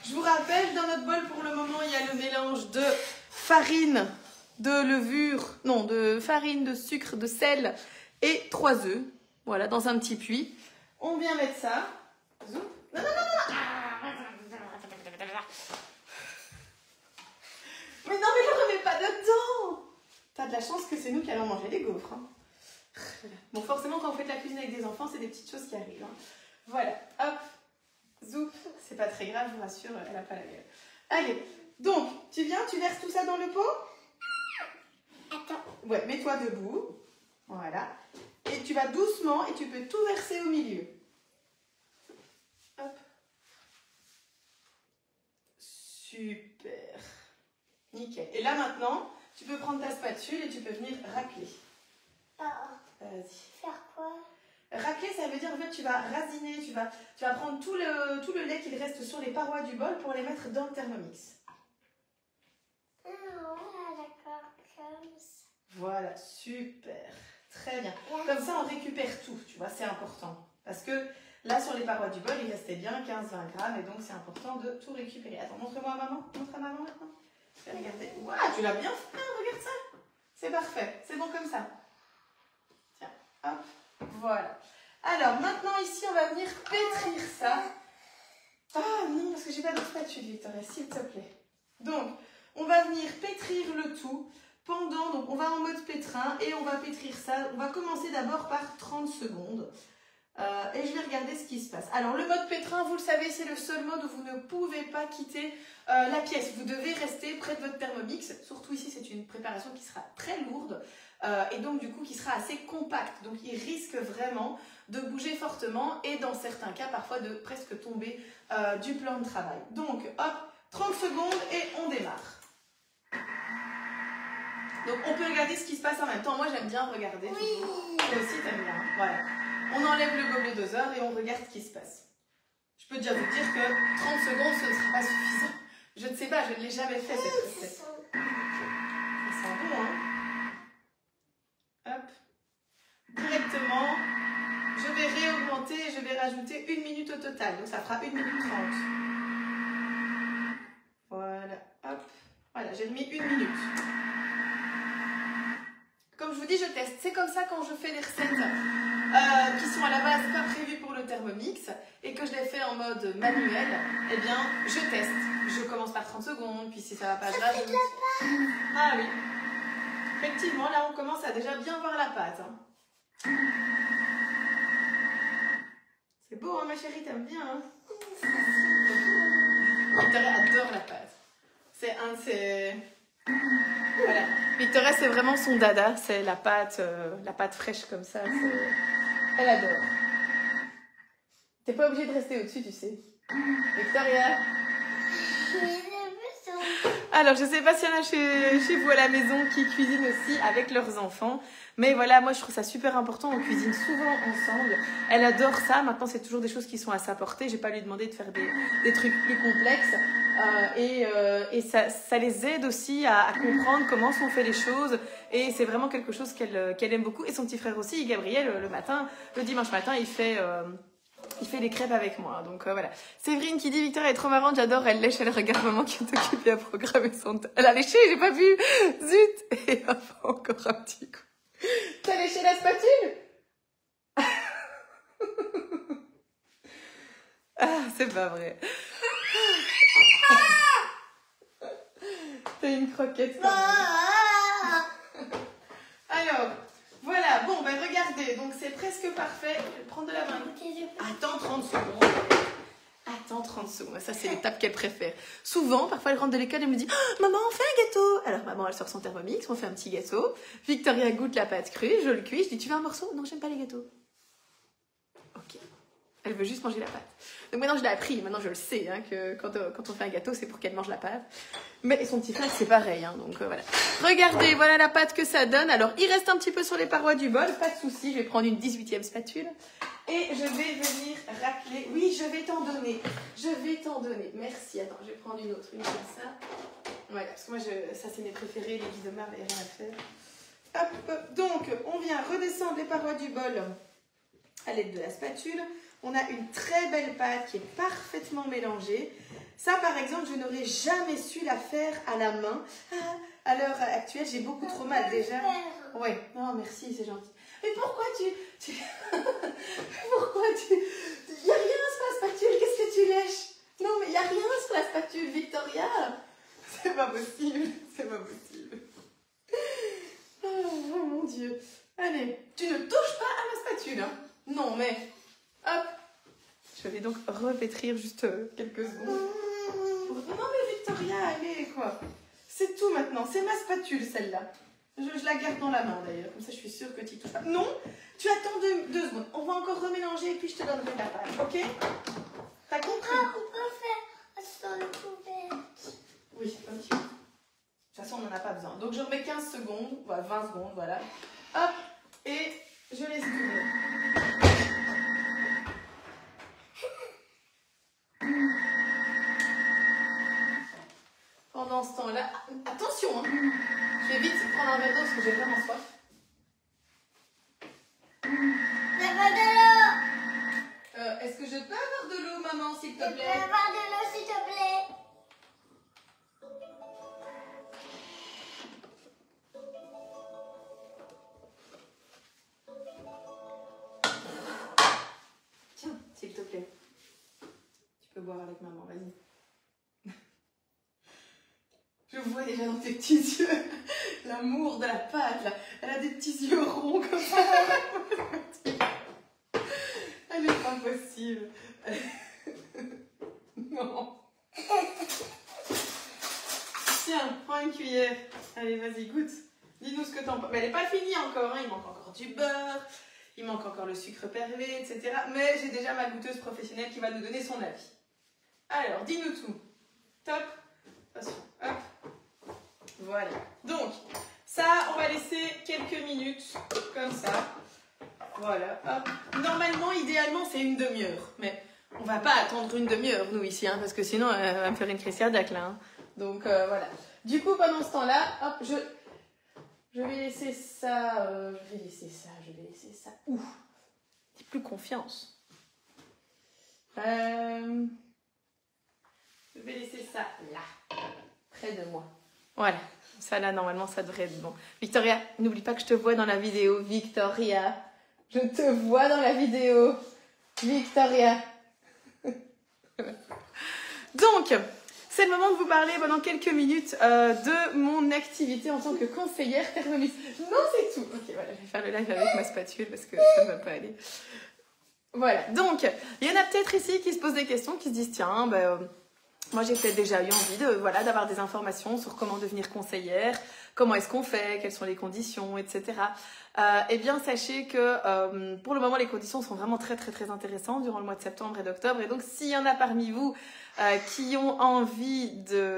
je vous rappelle, dans notre bol, pour le moment, il y a le mélange de farine, de levure, non, de farine, de sucre, de sel et 3 œufs. Voilà, dans un petit puits. On vient mettre ça. Zoup. Non, non, non, non. Mais non, mais ne remets pas dedans. T'as de la chance que c'est nous qui allons manger les gaufres. Hein. Bon, forcément, quand vous faites la cuisine avec des enfants, c'est des petites choses qui arrivent. Hein. Voilà, hop, zoup. C'est pas très grave, je vous rassure, elle n'a pas la gueule. Allez, donc, tu viens, tu verses tout ça dans le pot. Attends. Ouais, mets-toi debout. Voilà. Et tu vas doucement et tu peux tout verser au milieu. Hop. Super. Nickel. Et là maintenant, tu peux prendre ta spatule et tu peux venir racler. Vas-y. Faire quoi? Racler, ça veut dire en fait tu vas rasiner, tu vas prendre tout le lait qu'il reste sur les parois du bol pour les mettre dans le Thermomix. Ah, voilà, d'accord. Comme ça. Voilà, super. Très bien. Comme ça, on récupère tout, tu vois, c'est important. Parce que là, sur les parois du bol, il restait bien 15-20 grammes et donc c'est important de tout récupérer. Attends, montre-moi à maman. Montre à maman maintenant. Je vais regarder. Waouh, tu l'as bien fait, hein, regarde ça. C'est parfait, c'est bon comme ça. Tiens, hop, voilà. Alors, maintenant, ici, on va venir pétrir ça. Ah non, parce que j'ai pas de spatule, Victoria, s'il te plaît. Donc, on va venir pétrir le tout. Donc on va en mode pétrin et on va pétrir ça. On va commencer d'abord par 30 secondes. Et je vais regarder ce qui se passe. Alors le mode pétrin, vous le savez, c'est le seul mode où vous ne pouvez pas quitter la pièce. Vous devez rester près de votre Thermomix. Surtout ici, c'est une préparation qui sera très lourde et donc du coup qui sera assez compacte. Donc il risque vraiment de bouger fortement et dans certains cas parfois de presque tomber du plan de travail. Donc hop, 30 secondes et on démarre. Donc on peut regarder ce qui se passe en même temps. Moi j'aime bien regarder. Oui. Toi aussi t'aimes bien. Voilà. On enlève le gobelet doseur et on regarde ce qui se passe. Je peux déjà vous dire que 30 secondes ce ne sera pas suffisant. Je ne sais pas, je ne l'ai jamais fait cette recette. Ça sent bon, hein. Hop. Directement, je vais réaugmenter et je vais rajouter 1 minute au total. Donc ça fera 1 minute 30. Voilà. Hop. Voilà, j'ai mis 1 minute. Comme je vous dis, je teste. C'est comme ça quand je fais des recettes qui sont à la base pas prévues pour le Thermomix et que je les fais en mode manuel, eh bien, je teste. Je commence par 30 secondes, puis si ça va pas, je rajoute. Ah oui. Effectivement, là, on commence à déjà bien voir la pâte. Hein. C'est beau, hein, ma chérie, t'aimes bien, hein? Victoria adore la pâte. C'est un de ses... Voilà. Victoria, c'est vraiment son dada, c'est la pâte fraîche comme ça. Elle adore. T'es pas obligée de rester au-dessus, tu sais. Victoria. Alors, je sais pas s'il y en a chez vous à la maison qui cuisinent aussi avec leurs enfants. Mais voilà, moi, je trouve ça super important. On cuisine souvent ensemble. Elle adore ça. Maintenant, c'est toujours des choses qui sont à sa portée. J'ai pas lui demandé de faire des trucs plus complexes. Et ça les aide aussi à comprendre comment sont fait les choses. Et c'est vraiment quelque chose qu'elle aime beaucoup. Et son petit frère aussi, Gabriel, le dimanche matin, il fait des crêpes avec moi. Donc voilà. Séverine qui dit Victoria est trop marrante, j'adore, elle lèche, elle regarde maman qui est occupée à programmer son... Elle a léché, j'ai pas vu. Zut. Et enfin encore un petit coup. T'as léché la spatule? Ah, c'est pas vrai. T'as une croquette quand même. Alors, voilà. Bon, ben regardez. Donc, c'est presque parfait. Je vais prendre de la main. Attends 30 secondes. Attends 30 secondes. Ça, c'est l'étape qu'elle préfère. Souvent, parfois, elle rentre de l'école et me dit oh, maman, on fait un gâteau. Alors, maman, elle sort son Thermomix, on fait un petit gâteau. Victoria goûte la pâte crue, je le cuis. Je dis tu veux un morceau? Non, j'aime pas les gâteaux. Ok. Elle veut juste manger la pâte. Donc maintenant, je l'ai appris. Maintenant, je le sais hein, que quand on fait un gâteau, c'est pour qu'elle mange la pâte. Mais son petit frère, c'est pareil. Hein, donc voilà. Regardez, voilà la pâte que ça donne. Alors, il reste un petit peu sur les parois du bol. Pas de souci, je vais prendre une 18e spatule. Et je vais venir racler. Oui, je vais t'en donner. Je vais t'en donner. Merci. Attends, je vais prendre une autre. Une comme ça. Voilà, parce que moi, ça c'est mes préférés. Les Guidomar, il n'y a rien à faire. Hop, donc, on vient redescendre les parois du bol à l'aide de la spatule. On a une très belle pâte qui est parfaitement mélangée. Ça, par exemple, je n'aurais jamais su la faire à la main. À l'heure actuelle, j'ai beaucoup trop mal déjà. Oui, non, merci, c'est gentil. Mais pourquoi pourquoi tu... Il n'y a rien sur la spatule, qu'est-ce que tu lèches? Non, mais il n'y a rien sur la spatule, Victoria. C'est pas possible, c'est pas possible. Oh mon Dieu. Allez, tu ne touches pas à ma spatule. Hein. Non, mais... Hop. Je vais donc repétrir juste quelques secondes. Non, mais Victoria, allez, quoi. C'est tout maintenant. C'est ma spatule, celle-là. Je la garde dans la main, d'ailleurs. Comme ça, je suis sûre que tu y touches pas. Non, tu attends 2 secondes. On va encore remélanger et puis je te donnerai la pâte. Ok? T'as compris? Ah, on peut faire sans le couvercle. Oui, un petit peu. De toute façon, on n'en a pas besoin. Donc, je remets 15 secondes. Voilà, 20 secondes, voilà. Hop. Et je laisse tourner. Pendant ce temps-là, attention, hein. Je vais vite prendre un verre d'eau parce que j'ai vraiment soif. Est-ce que je peux avoir de l'eau, maman, s'il te plaît? Je peux avoir de l'eau, s'il te plaît? Tiens, s'il te plaît. Tu peux boire avec maman, vas-y. Je vois déjà dans tes petits yeux l'amour de la pâte, là. Elle a des petits yeux ronds comme ça. Elle est pas possible. Non. Tiens, prends une cuillère. Allez, vas-y, goûte. Dis-nous ce que t'en penses. Mais elle n'est pas finie encore, hein. Il manque encore du beurre, il manque encore le sucre perlé, etc. Mais j'ai déjà ma goûteuse professionnelle qui va nous donner son avis. Alors, dis-nous tout. Top. Attention, hop. Voilà. Donc, ça, on va laisser quelques minutes, comme ça. Voilà, hop. Normalement, idéalement, c'est une demi-heure. Mais on va pas attendre une demi-heure, nous, ici, hein, parce que sinon, elle va me faire une crise cardiaque, là. Hein. Donc, voilà. Du coup, pendant ce temps-là, hop, je vais laisser ça... je vais laisser ça... Ouh, j'ai plus confiance. Je vais laisser ça là, près de moi. Voilà, ça là, normalement, ça devrait être bon. Victoria, n'oublie pas que je te vois dans la vidéo. Victoria, je te vois dans la vidéo. Victoria. Donc, c'est le moment de vous parler pendant quelques minutes de mon activité en tant que conseillère Thermomix. Non, c'est tout. Ok, voilà, je vais faire le live avec ma spatule parce que ça ne va pas aller. Voilà, donc, il y en a peut-être ici qui se posent des questions, qui se disent, tiens, moi j'ai peut-être déjà eu envie d'avoir des informations sur comment devenir conseillère, comment est-ce qu'on fait, quelles sont les conditions, etc. Eh bien, sachez que pour le moment, les conditions sont vraiment très, très, très intéressantes durant le mois de septembre et d'octobre. Et donc, s'il y en a parmi vous qui ont envie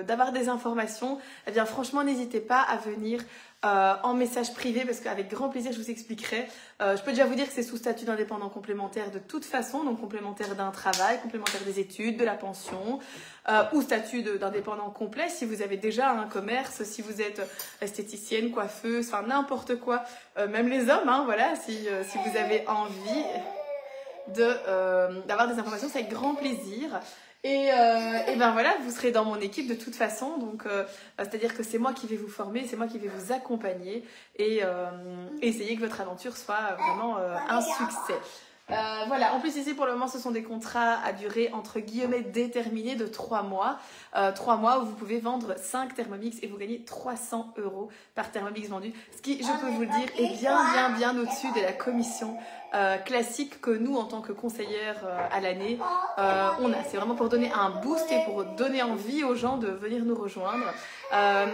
d'avoir des informations, eh bien, franchement, n'hésitez pas à venir en message privé parce qu'avec grand plaisir, je vous expliquerai. Je peux déjà vous dire que c'est sous statut d'indépendant complémentaire de toute façon, donc complémentaire d'un travail, complémentaire des études, de la pension, ou statut d'indépendant complet si vous avez déjà un commerce, si vous êtes esthéticienne, coiffeuse, enfin n'importe quoi, même les hommes, hein, voilà, si vous avez envie d'avoir des informations, c'est avec grand plaisir. Et ben voilà, vous serez dans mon équipe de toute façon, donc c'est-à-dire que c'est moi qui vais vous former, c'est moi qui vais vous accompagner et essayer que votre aventure soit vraiment un succès. Voilà, en plus ici pour le moment ce sont des contrats à durée entre guillemets déterminée de 3 mois. 3 mois où vous pouvez vendre 5 Thermomix et vous gagnez 300 € par Thermomix vendu. Ce qui, je peux vous le dire, est bien au-dessus de la commission classique que nous en tant que conseillère à l'année on a. C'est vraiment pour donner un boost et pour donner envie aux gens de venir nous rejoindre.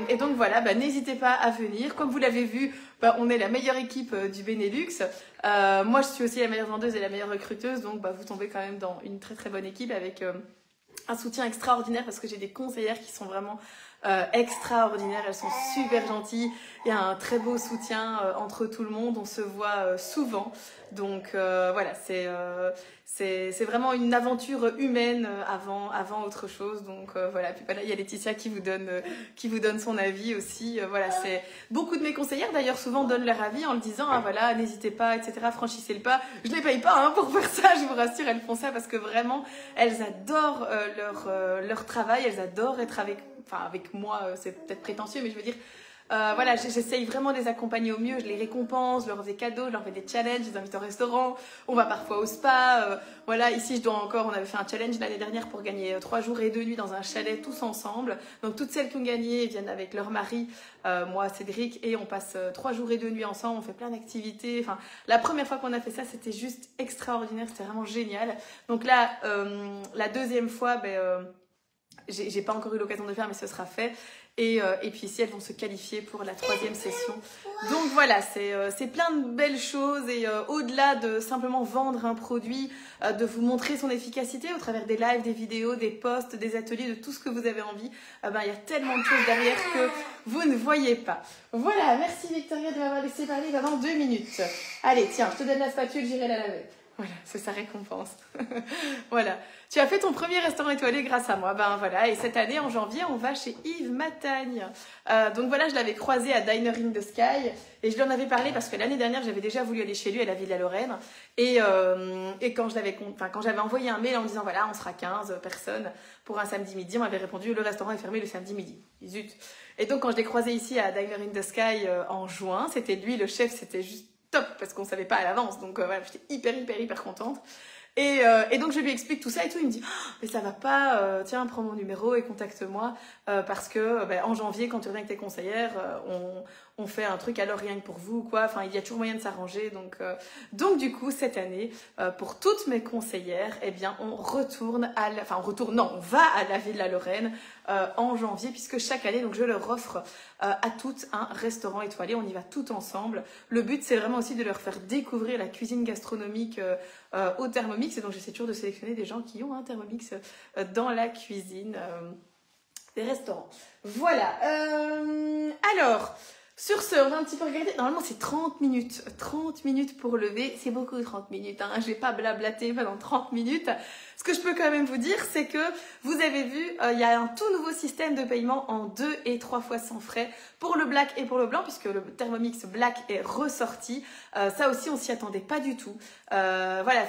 Et donc voilà, n'hésitez pas à venir. Comme vous l'avez vu, on est la meilleure équipe du Benelux. Moi je suis aussi la meilleure vendeuse et la meilleure recruteuse, donc vous tombez quand même dans une très très bonne équipe avec un soutien extraordinaire parce que j'ai des conseillères qui sont vraiment extraordinaires, elles sont super gentilles. Il y a un très beau soutien entre tout le monde, on se voit souvent. Donc voilà, c'est vraiment une aventure humaine avant autre chose. Donc voilà, puis voilà, il y a Laetitia qui vous donne son avis aussi. Voilà, c'est beaucoup de mes conseillères d'ailleurs souvent donnent leur avis en le disant ah voilà, n'hésitez pas, etc. Franchissez le pas. Je les paye pas hein, pour faire ça, je vous rassure, elles font ça parce que vraiment elles adorent leur travail, elles adorent être avec moi. C'est peut-être prétentieux, mais je veux dire. Voilà, j'essaye vraiment de les accompagner au mieux, je les récompense, je leur fais des cadeaux, je leur fais des challenges, je les invite au restaurant, on va parfois au spa. Voilà, ici on avait fait un challenge l'année dernière pour gagner 3 jours et 2 nuits dans un chalet tous ensemble. Donc toutes celles qui ont gagné viennent avec leur mari, moi Cédric, et on passe 3 jours et 2 nuits ensemble, on fait plein d'activités. Enfin, la première fois qu'on a fait ça, c'était juste extraordinaire, c'était vraiment génial. Donc là, la deuxième fois, j'ai pas encore eu l'occasion de le faire, mais ce sera fait. Et puis ici, elles vont se qualifier pour la 3e session. Donc voilà, c'est plein de belles choses. Et au-delà de simplement vendre un produit, de vous montrer son efficacité au travers des lives, des vidéos, des posts, des ateliers, de tout ce que vous avez envie, il y a tellement de choses derrière que vous ne voyez pas. Voilà, merci Victoria de m'avoir laissé parler pendant 2 minutes. Allez, tiens, je te donne la spatule, j'irai la laver. Voilà, c'est sa récompense. Voilà. Tu as fait ton premier restaurant étoilé grâce à moi. Voilà. Et cette année, en janvier, on va chez Yves Matagne. Donc voilà, je l'avais croisé à Diner in the Sky. Et je lui en avais parlé parce que l'année dernière, j'avais déjà voulu aller chez lui à la Ville-la-Lorraine. Et quand j'avais envoyé un mail en disant, voilà, on sera 15 personnes pour un samedi midi, on m'avait répondu, le restaurant est fermé le samedi midi. Zut. Et donc, quand je l'ai croisé ici à Diner in the Sky en juin, c'était lui, le chef, c'était juste top parce qu'on savait pas à l'avance. Donc voilà, j'étais hyper contente. Et donc je lui explique tout ça et tout, il me dit oh, mais ça va pas, tiens prends mon numéro et contacte-moi parce que en janvier quand tu reviens avec tes conseillères on fait un truc alors rien que pour vous quoi, enfin il y a toujours moyen de s'arranger donc du coup cette année pour toutes mes conseillères on va à la Ville-la-Lorraine en janvier puisque chaque année donc je leur offre à toutes un restaurant étoilé, on y va tout ensemble. Le but c'est vraiment aussi de leur faire découvrir la cuisine gastronomique au Thermomix et donc j'essaie toujours de sélectionner des gens qui ont un Thermomix dans la cuisine des restaurants. Voilà. Alors, sur ce, on va un petit peu regarder. Normalement, c'est 30 minutes. 30 minutes pour lever. C'est beaucoup 30 minutes. Hein. Je vais pas blablater pendant 30 minutes. Ce que je peux quand même vous dire, c'est que vous avez vu, il y a un tout nouveau système de paiement en 2 et 3 fois sans frais pour le black et pour le blanc, puisque le Thermomix Black est ressorti. Ça aussi, on s'y attendait pas du tout. Voilà,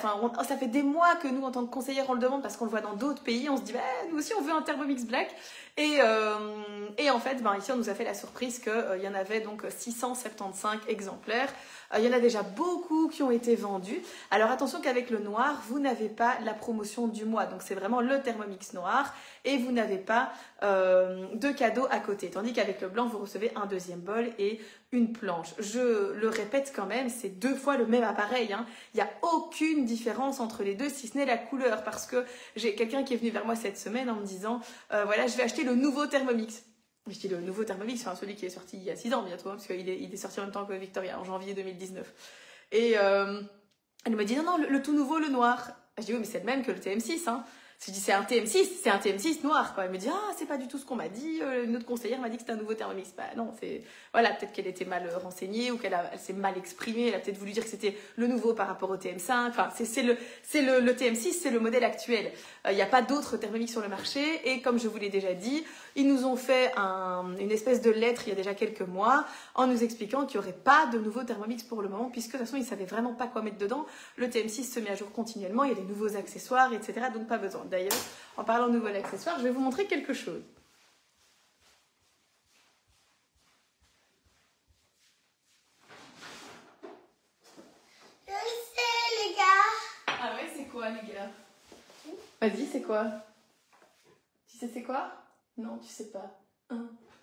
ça fait des mois que nous, en tant que conseillère, on le demande parce qu'on le voit dans d'autres pays. On se dit, nous aussi, on veut un Thermomix Black. Et en fait, ici, on nous a fait la surprise qu'il y en avait donc 675 exemplaires. Il y en a déjà beaucoup qui ont été vendus. Alors attention qu'avec le noir, vous n'avez pas la promotion du mois. Donc c'est vraiment le Thermomix noir et vous n'avez pas de cadeau à côté. Tandis qu'avec le blanc, vous recevez un deuxième bol et une planche. Je le répète quand même, c'est 2 fois le même appareil. Hein. Il n'y a aucune différence entre les deux, si ce n'est la couleur. Parce que j'ai quelqu'un qui est venu vers moi cette semaine en me disant voilà, je vais acheter le nouveau Thermomix. Je dis le nouveau Thermomix, celui qui est sorti il y a 6 ans bientôt, hein, parce qu'il est sorti en même temps que Victoria, en janvier 2019. Et elle me dit non, le tout nouveau, le noir. Je dis oui, mais c'est le même que le TM6. Hein. Je dis c'est un TM6 noir. Quoi. Elle me dit c'est pas du tout ce qu'on m'a dit. Une autre conseillère m'a dit que c'était un nouveau Thermomix. Non, voilà, peut-être qu'elle était mal renseignée ou qu'elle s'est mal exprimée. Elle a peut-être voulu dire que c'était le nouveau par rapport au TM5. Enfin, c'est le TM6, c'est le modèle actuel. Il n'y a pas d'autres Thermomix sur le marché. Et comme je vous l'ai déjà dit, ils nous ont fait une espèce de lettre il y a déjà quelques mois en nous expliquant qu'il n'y aurait pas de nouveau Thermomix pour le moment puisque de toute façon, ils ne savaient vraiment pas quoi mettre dedans. Le TM6 se met à jour continuellement, il y a des nouveaux accessoires, etc. Donc pas besoin. D'ailleurs, en parlant de nouveaux accessoires, je vais vous montrer quelque chose. Je sais, les gars. Ah ouais, c'est quoi, les gars? Vas-y, c'est quoi? Tu sais c'est quoi? Non, tu sais pas. Oui,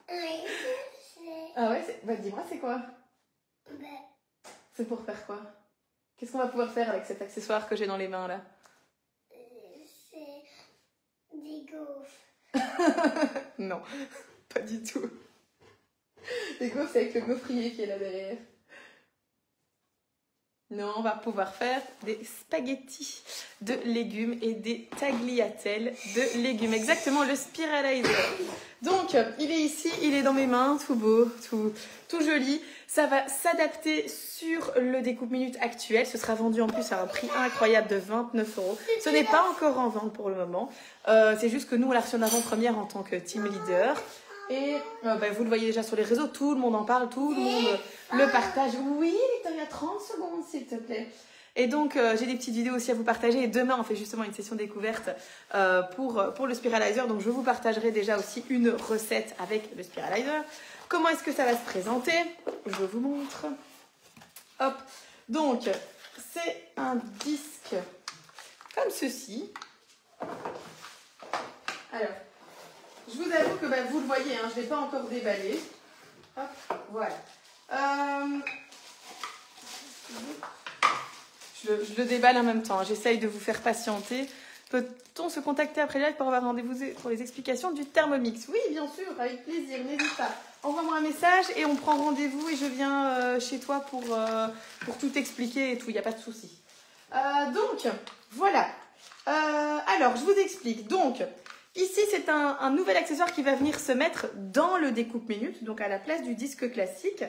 je sais. Ah ouais, dis-moi, c'est quoi? C'est pour faire quoi? Qu'est-ce qu'on va pouvoir faire avec cet accessoire que j'ai dans les mains, là? C'est des gaufres. Non, pas du tout. Les gaufres, c'est avec le gaufrier qui est là derrière. Non, on va pouvoir faire des spaghettis de légumes et des tagliatelles de légumes. Exactement, le spiralizer. Donc, il est ici, il est dans mes mains, tout beau, tout joli. Ça va s'adapter sur le découpe minute actuel. Ce sera vendu en plus à un prix incroyable de 29 €. Ce n'est pas encore en vente pour le moment. C'est juste que nous, on l'a reçu en avant-première en tant que team leader. Et vous le voyez déjà sur les réseaux, tout le monde en parle, tout le monde le partage. Oui, Victoria, 30 secondes, s'il te plaît. Et donc, j'ai des petites vidéos aussi à vous partager. Et demain, on fait justement une session découverte pour le spiralizer. Donc, je vous partagerai déjà aussi une recette avec le spiralizer. Comment est-ce que ça va se présenter? Je vous montre. Hop. Donc, c'est un disque comme ceci. Alors, je vous avoue que vous le voyez, hein, je ne l'ai pas encore déballé. Hop, voilà. Je le déballe en même temps. J'essaye de vous faire patienter. Peut-on se contacter après live pour avoir rendez-vous pour les explications du Thermomix? Oui, bien sûr, avec plaisir, n'hésite pas. Envoie-moi un message et on prend rendez-vous et je viens chez toi pour tout expliquer et tout, il n'y a pas de souci. Donc, voilà. Alors, je vous explique. Donc, ici, c'est un nouvel accessoire qui va venir se mettre dans le découpe minute, donc à la place du disque classique.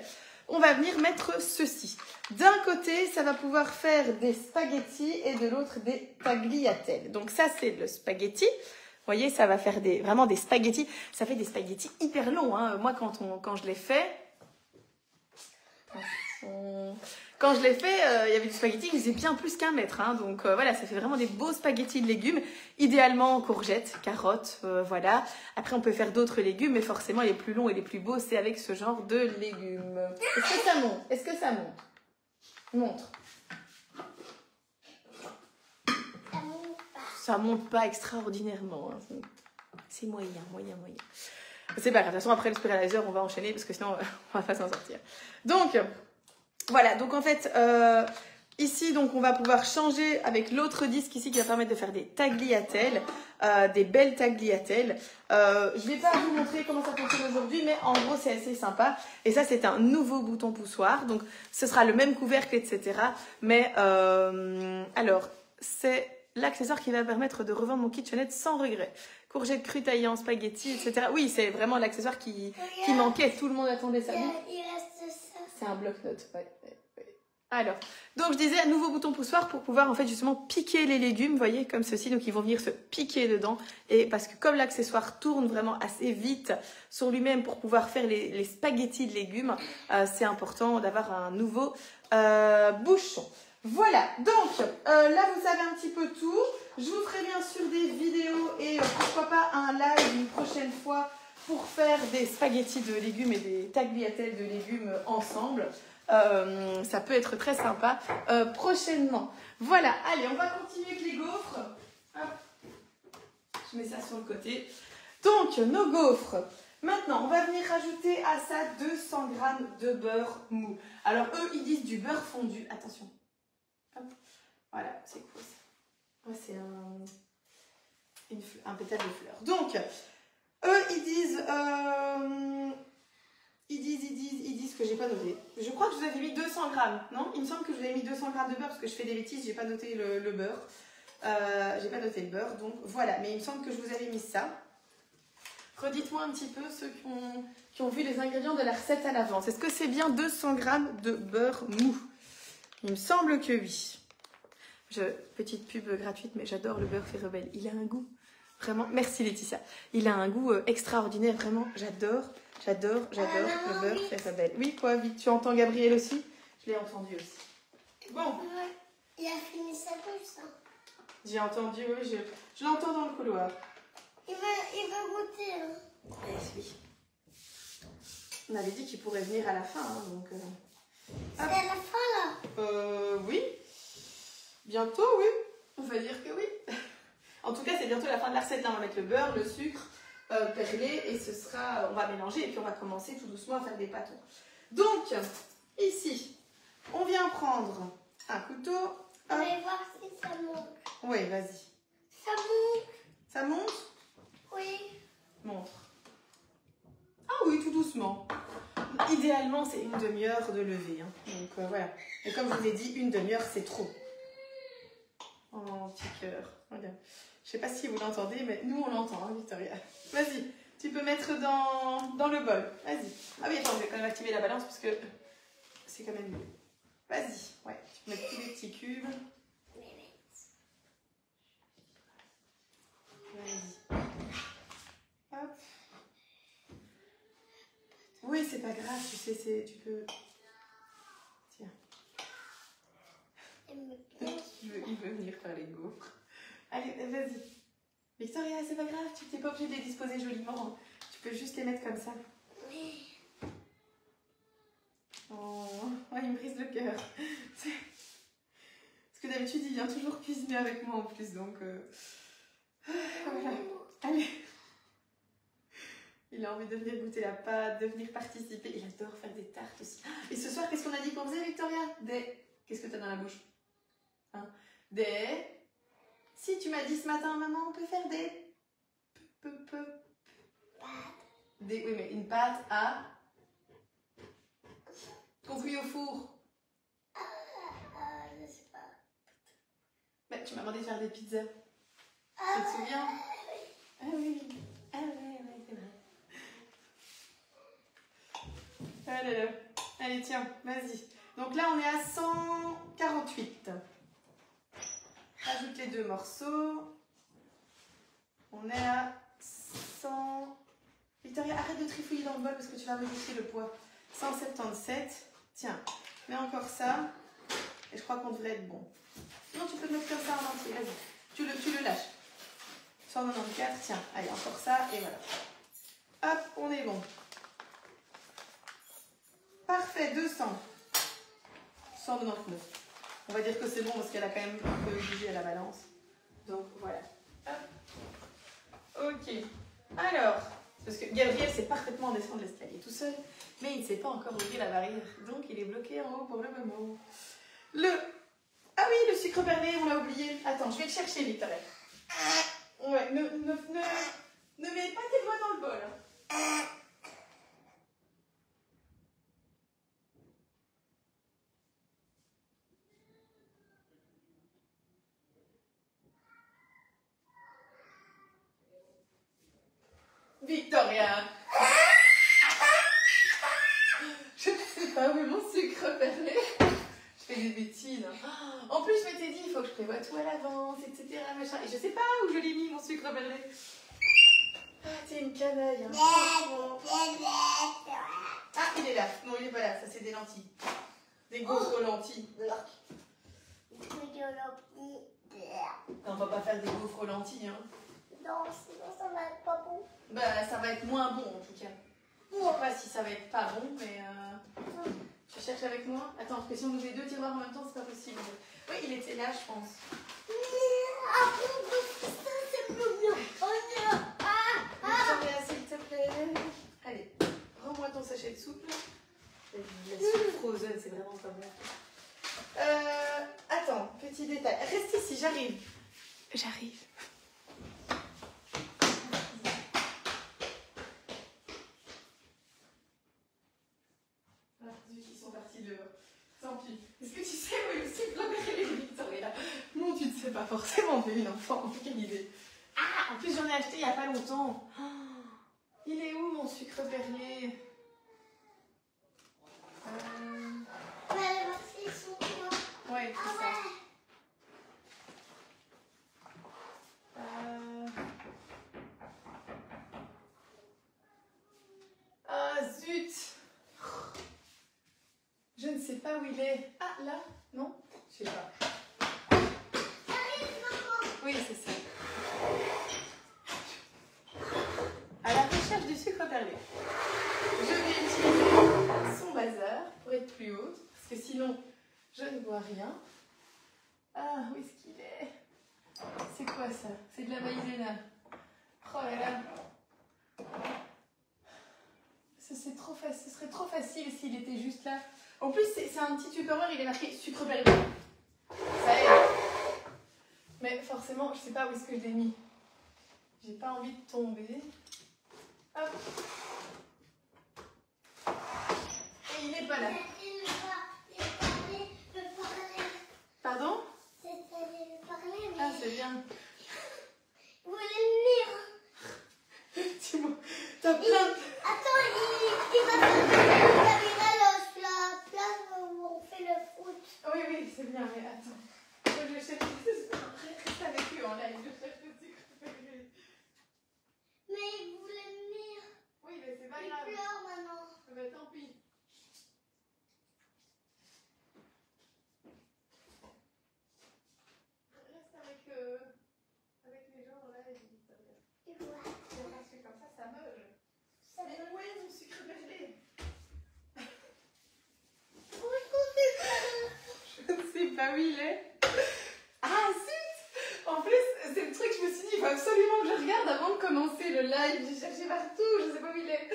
On va venir mettre ceci. D'un côté, ça va pouvoir faire des spaghettis et de l'autre des tagliatelles. Donc ça, c'est le spaghetti. Vous voyez, ça va faire vraiment des spaghettis. Ça fait des spaghettis hyper longs, hein. Moi, quand je l'ai fait... Quand je l'ai fait, il y avait du spaghetti qui faisait bien plus qu'1 mètre. Hein, donc voilà, ça fait vraiment des beaux spaghettis de légumes. Idéalement courgettes, carottes, voilà. Après, on peut faire d'autres légumes, mais forcément, les plus longs et les plus beaux, c'est avec ce genre de légumes. Est-ce que ça monte? Est-ce que ça monte? Montre. Ça monte pas extraordinairement. Hein. C'est moyen. C'est pas grave. De toute façon, après le spiralizer, on va enchaîner parce que sinon, on va pas s'en sortir. Donc... Voilà, donc en fait, ici, donc, on va pouvoir changer avec l'autre disque ici qui va permettre de faire des tagliatelles, des belles tagliatelles. Je ne vais pas vous montrer comment ça fonctionne aujourd'hui, mais en gros, c'est assez sympa. Et ça, c'est un nouveau bouton poussoir. Donc, ce sera le même couvercle, etc. Mais, alors, c'est l'accessoire qui va permettre de revendre mon kitchenette sans regret. Courgettes crues taillées en spaghetti, etc. Oui, c'est vraiment l'accessoire qui manquait. Tout le monde attendait ça. Il reste ça. C'est un bloc-notes, ouais. Alors, donc je disais, un nouveau bouton poussoir pour pouvoir en fait justement piquer les légumes, vous voyez, comme ceci. Donc ils vont venir se piquer dedans. Et parce que comme l'accessoire tourne vraiment assez vite sur lui-même pour pouvoir faire les spaghettis de légumes, c'est important d'avoir un nouveau bouchon. Voilà, donc là vous savez un petit peu tout. Je vous ferai bien sûr des vidéos et pourquoi pas un live une prochaine fois pour faire des spaghettis de légumes et des tagliatelles de légumes ensemble. Ça peut être très sympa prochainement. Voilà, allez, on va continuer avec les gaufres. Hop. Je mets ça sur le côté. Donc, nos gaufres. Maintenant, on va venir rajouter à ça 200 g de beurre mou. Alors, eux, ils disent du beurre fondu. Attention. Hop. Voilà, c'est quoi ça? Ouais, c'est un pétale de fleurs. Donc, eux, ils disent que j'ai pas noté. Je crois que je vous avais mis 200 grammes, non? Il me semble que je vous avais mis 200 grammes de beurre parce que je fais des bêtises, j'ai pas noté le beurre. J'ai pas noté le beurre, donc voilà. Mais il me semble que je vous avais mis ça. Redites-moi un petit peu ceux qui ont vu les ingrédients de la recette à l'avance. Est-ce que c'est bien 200 grammes de beurre mou? Il me semble que oui. Petite pub gratuite, mais j'adore le beurre fait rebelle. Il a un goût, vraiment, merci Laetitia. Il a un goût extraordinaire, vraiment, j'adore le beurre fait rebelle. Oui, quoi, vite, tu entends Gabriel aussi? Je l'ai entendu aussi. Bon. Il a fini sa douce. Hein. J'ai entendu, oui, je l'entends dans le couloir. Il veut goûter. Hein. Oui. On avait dit qu'il pourrait venir à la fin, hein, donc... C'est à la fin, là? Oui. Bientôt, oui. On va dire que oui. En tout cas, c'est bientôt la fin de la recette. Là, on va mettre le beurre, le sucre, perlé, et ce sera... On va mélanger, et puis on va commencer tout doucement à faire des pâtons. Donc, ici, on vient prendre un couteau. On va voir si ça monte. Oui, vas-y. Ça monte. Ça monte? Oui. Montre. Ah oui, tout doucement. idéalement, c'est une demi-heure de lever. Hein. Donc voilà. Et comme je vous ai dit, une demi-heure, c'est trop. Oh, petit cœur. Voilà. Je sais pas si vous l'entendez, mais nous, on l'entend, hein, Victoria. Vas-y, tu peux mettre dans le bol. Vas-y. Ah oui, attends, je vais quand même activer la balance parce que c'est quand même mieux. Vas-y. Ouais, tu peux mettre tous les petits cubes. Vas-y. Hop. Oui, c'est pas grave, tu sais, tu peux... Tiens. Il veut venir faire les gaufres. Allez, vas-y. Victoria, c'est pas grave, tu n'es pas obligée de les disposer joliment. Tu peux juste les mettre comme ça. Oh, il me brise le cœur. Parce que d'habitude, il vient toujours cuisiner avec moi en plus, donc... Voilà. Allez. Il a envie de venir goûter la pâte, de venir participer. Il adore faire des tartes aussi. Et ce soir, qu'est-ce qu'on a dit qu'on faisait, Victoria? Des... Qu'est-ce que tu as dans la bouche? Hein? Des... Si tu m'as dit ce matin, maman, on peut faire des... Des... Oui, mais une pâte à... qu'on cuit au four. Je sais pas. Mais tu m'as demandé de faire des pizzas. Tu te souviens? Ah oui. Ah ouais, c'est vrai. Ah là là. Allez, tiens, vas-y. Donc là, on est à 148. Ajoute les deux morceaux. On est à 100... Victoria, arrête de trifouiller dans le bol parce que tu vas modifier le poids. 177. Tiens, mets encore ça. Et je crois qu'on devrait être bon. Non, tu peux le mettre comme ça en entier. Vas-y. Tu le lâches. 194. Tiens, allez, encore ça. Et voilà. Hop, on est bon. Parfait, 200. 199. On va dire que c'est bon parce qu'elle a quand même un peu bougé à la balance. Donc voilà. Hop. Ok. Alors, parce que Gabriel sait parfaitement descendre l'escalier tout seul, mais il ne sait pas encore ouvrir la barrière. Donc il est bloqué en haut pour le moment. Ah oui, le sucre perlé, on l'a oublié. Attends, je vais le chercher, Victoria. Ouais, ne mets pas tes doigts dans le bol. Hein. Victoria. Je ne sais pas où est mon sucre perlé. Je fais des bêtises. En plus, je m'étais dit, il faut que je prévoie tout à l'avance, etc. Machin. Et je sais pas où je l'ai mis, mon sucre perlé. Ah, t'es une canaille. Hein. Ah, il est là. Non, il est pas là. Ça, c'est des lentilles. Des gaufres lentilles. On va pas faire des gaufres lentilles. Hein. Non, sinon ça va être pas bon. Bah, ça va être moins bon en tout cas. Je sais pas si ça va être pas bon, mais tu cherches avec moi? Attends, parce que si on ouvre les deux tiroirs en même temps, c'est pas possible. Oui, il était là, je pense. Ça, c'est plus bien. Victoria, s'il te plaît. Allez, rends-moi ton sachet de soupe. La soupe frozen, c'est vraiment pas bon. Attends, petit détail. Reste ici, j'arrive. J'arrive. Ils sont partis dehors. Tant pis. Est-ce que tu sais où est le sucre perlé, Victoria? Non, tu ne sais pas forcément, t'es une enfant. Quelle idée. Ah, en plus, j'en ai acheté il n'y a pas longtemps. Oh, il est où mon sucre perlé? Ouais, c'est ça. Ah, zut! Je ne sais pas où il est. Ah, là? Non? Je sais pas. Oui, c'est ça. À la recherche du sucre perlé. Je vais utiliser son bazar pour être plus haute, parce que sinon, je ne vois rien. Ah, où est-ce qu'il est? C'est quoi ça? C'est de la maïzena. Oh là là. Ce serait trop facile s'il était juste là. En plus, c'est un petit tupperware, il est marqué sucre perlé. Ça aide. Mais forcément, je sais pas où est-ce que je l'ai mis. J'ai pas envie de tomber. Hop. pas là. Pardon? Ah, c'est bien. Vous voulez venir? Dis-moi, t'as plein de... Attends, il va faire la place où on fait le foot. Oui, oui, c'est bien, mais attends. Faut que je cherche... Reste avec eux en live, je cherche le sucre perlé. Mais il voulait venir. Oui, mais c'est pas Il grave. pleure maintenant. Bah, tant pis. Reste avec les gens en live. Et voilà. Parce que comme ça meule. Mais où est mon sucre perlé? Je ne sais pas où il est. Ah, zut! En plus, c'est le truc, je me suis dit, il faut absolument que je regarde avant de commencer le live. J'ai cherché partout, je ne sais pas où il est.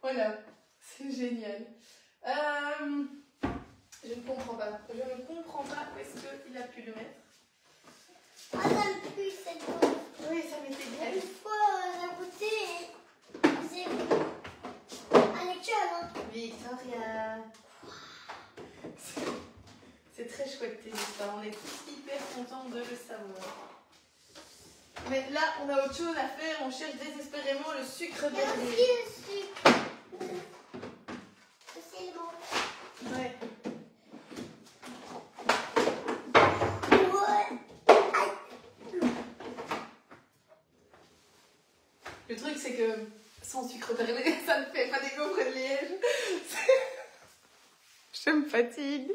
Voilà, c'est génial. Je ne comprends pas. Je ne comprends pas où est-ce qu'il a pu le mettre. Ah, ça me pue cette chose. Oui, ça m'était bien. Une fois, la goûter, c'est à l'école. Hein. Victoria. C'est très chouette tes histoires. On est tous hyper contents de le savoir. Mais là, on a autre chose à faire. On cherche désespérément le sucre Il y a perlé. aussi le sucre. C'est le bon. Ouais. Le truc, c'est que sans sucre perlé, ça ne fait pas des gaufres de liège. Je me fatigue.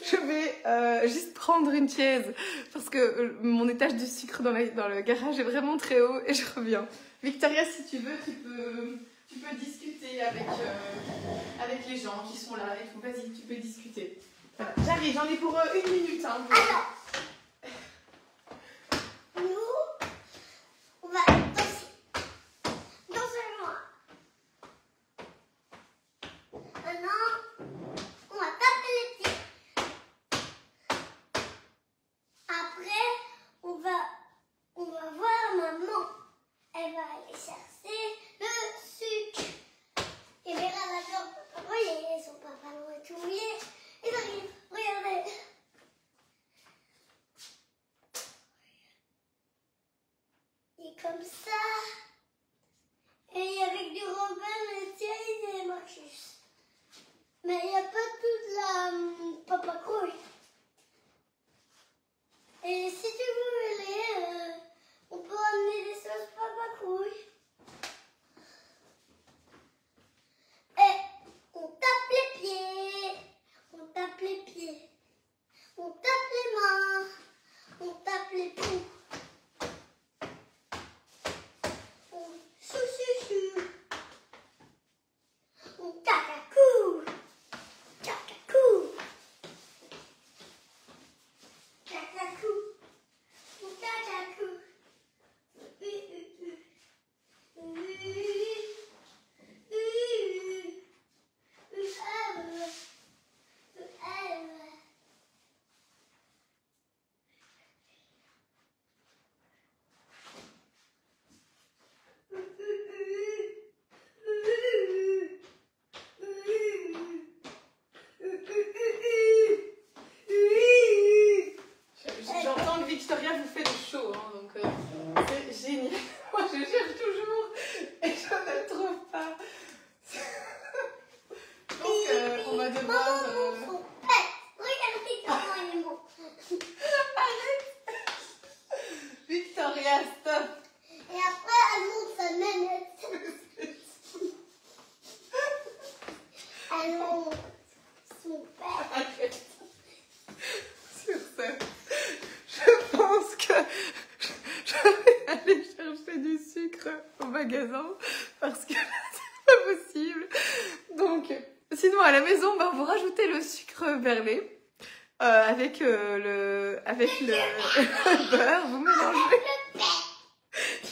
Je vais juste prendre une chaise parce que mon étage du sucre dans le garage est vraiment très haut et je reviens. Victoria, si tu veux, tu peux discuter avec les gens qui sont là. Vas-y, tu peux discuter. Voilà. J'arrive, j'en ai pour 1 minute. Hein, Alors, nous, on va danser. Danser moi. Maintenant, on va taper les pieds. Après, on va voir maman. Elle va aller chercher le sucre. Et verra la jambe. Voyez, son pantalon est tout mouillé. Ils arrivent. Regardez. Et comme ça. Et avec du Robin, Thierry et Marcus. Mais il n'y a pas toute la Papa Crouille. Et si tu voulais, on peut amener des sauces Papa Crouille. Et on tape les pieds. On tape les pieds. On tape les mains. On tape les poux. On chou. On cacacou. Cacacou. Cacacou. On cacacou. J'entends que Victoria vous fait le show, hein, donc c'est génial. Moi je cherche toujours et je ne le trouve pas. Donc on va devoir... Regardez comment il est beau. Arrête. Victoria, stop. Et après, elle monte sa manette. Elle monte son père. Arrête. Sur ça, je pense que je vais aller chercher du sucre au magasin parce que c'est pas possible. Donc, sinon à la maison, on vous rajoutez le sucre perlé avec le beurre. Vous mélangez.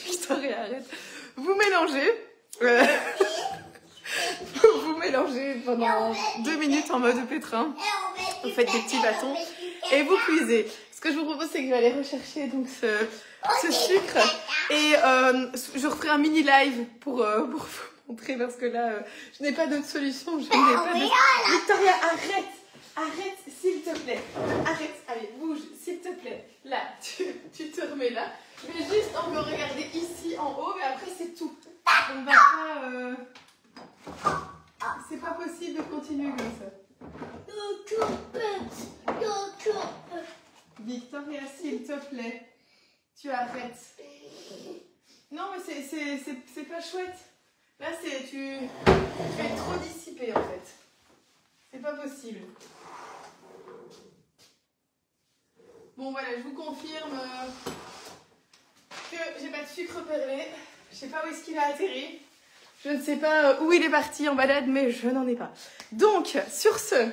Victoria, arrête. Vous mélangez. Vous mélangez pendant 2 minutes en mode pétrin. Vous faites des petits bâtons et vous cuisez. ce que je vous propose, c'est que je vais aller rechercher donc ce sucre. Et je referai un mini live pour vous montrer parce que là, je n'ai pas d'autre solution. Je n'ai pas de... Victoria, arrête! Arrête, s'il te plaît. Arrête, allez, bouge, s'il te plaît. Là, tu te remets là. Je vais juste encore regarder ici en haut, mais après c'est tout. On va pas... C'est pas possible de continuer comme ça. Victoria, s'il te plaît, tu arrêtes. Non, mais c'est pas chouette. Là, tu es trop dissipée en fait. C'est pas possible. Bon, voilà, je vous confirme que j'ai pas de sucre perlé. Je sais pas où est-ce qu'il a atterri. Je ne sais pas où il est parti en balade, mais je n'en ai pas. Donc, sur ce,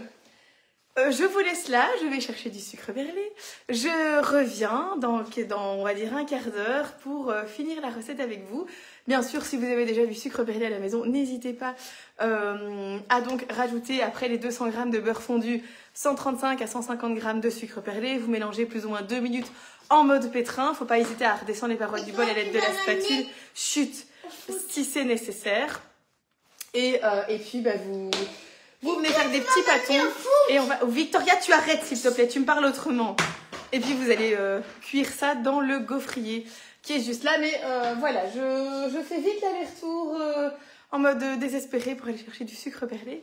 je vous laisse là. Je vais chercher du sucre perlé. Je reviens dans on va dire, un quart d'heure pour finir la recette avec vous. Bien sûr, si vous avez déjà du sucre perlé à la maison, n'hésitez pas à donc rajouter, après les 200 g de beurre fondu, 135 à 150 g de sucre perlé. Vous mélangez plus ou moins 2 minutes en mode pétrin. Il ne faut pas hésiter à redescendre les parois du bol à l'aide de la spatule. Chut, si c'est nécessaire. Et puis, bah, vous venez faire des petits pâtons. Et on va... Victoria, tu arrêtes s'il te plaît, tu me parles autrement. Et puis, vous allez cuire ça dans le gaufrier qui est juste là. Mais voilà, je fais vite l'aller-retour en mode désespéré pour aller chercher du sucre perlé.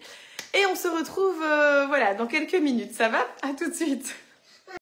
Et on se retrouve voilà, dans quelques minutes. Ça va? À tout de suite.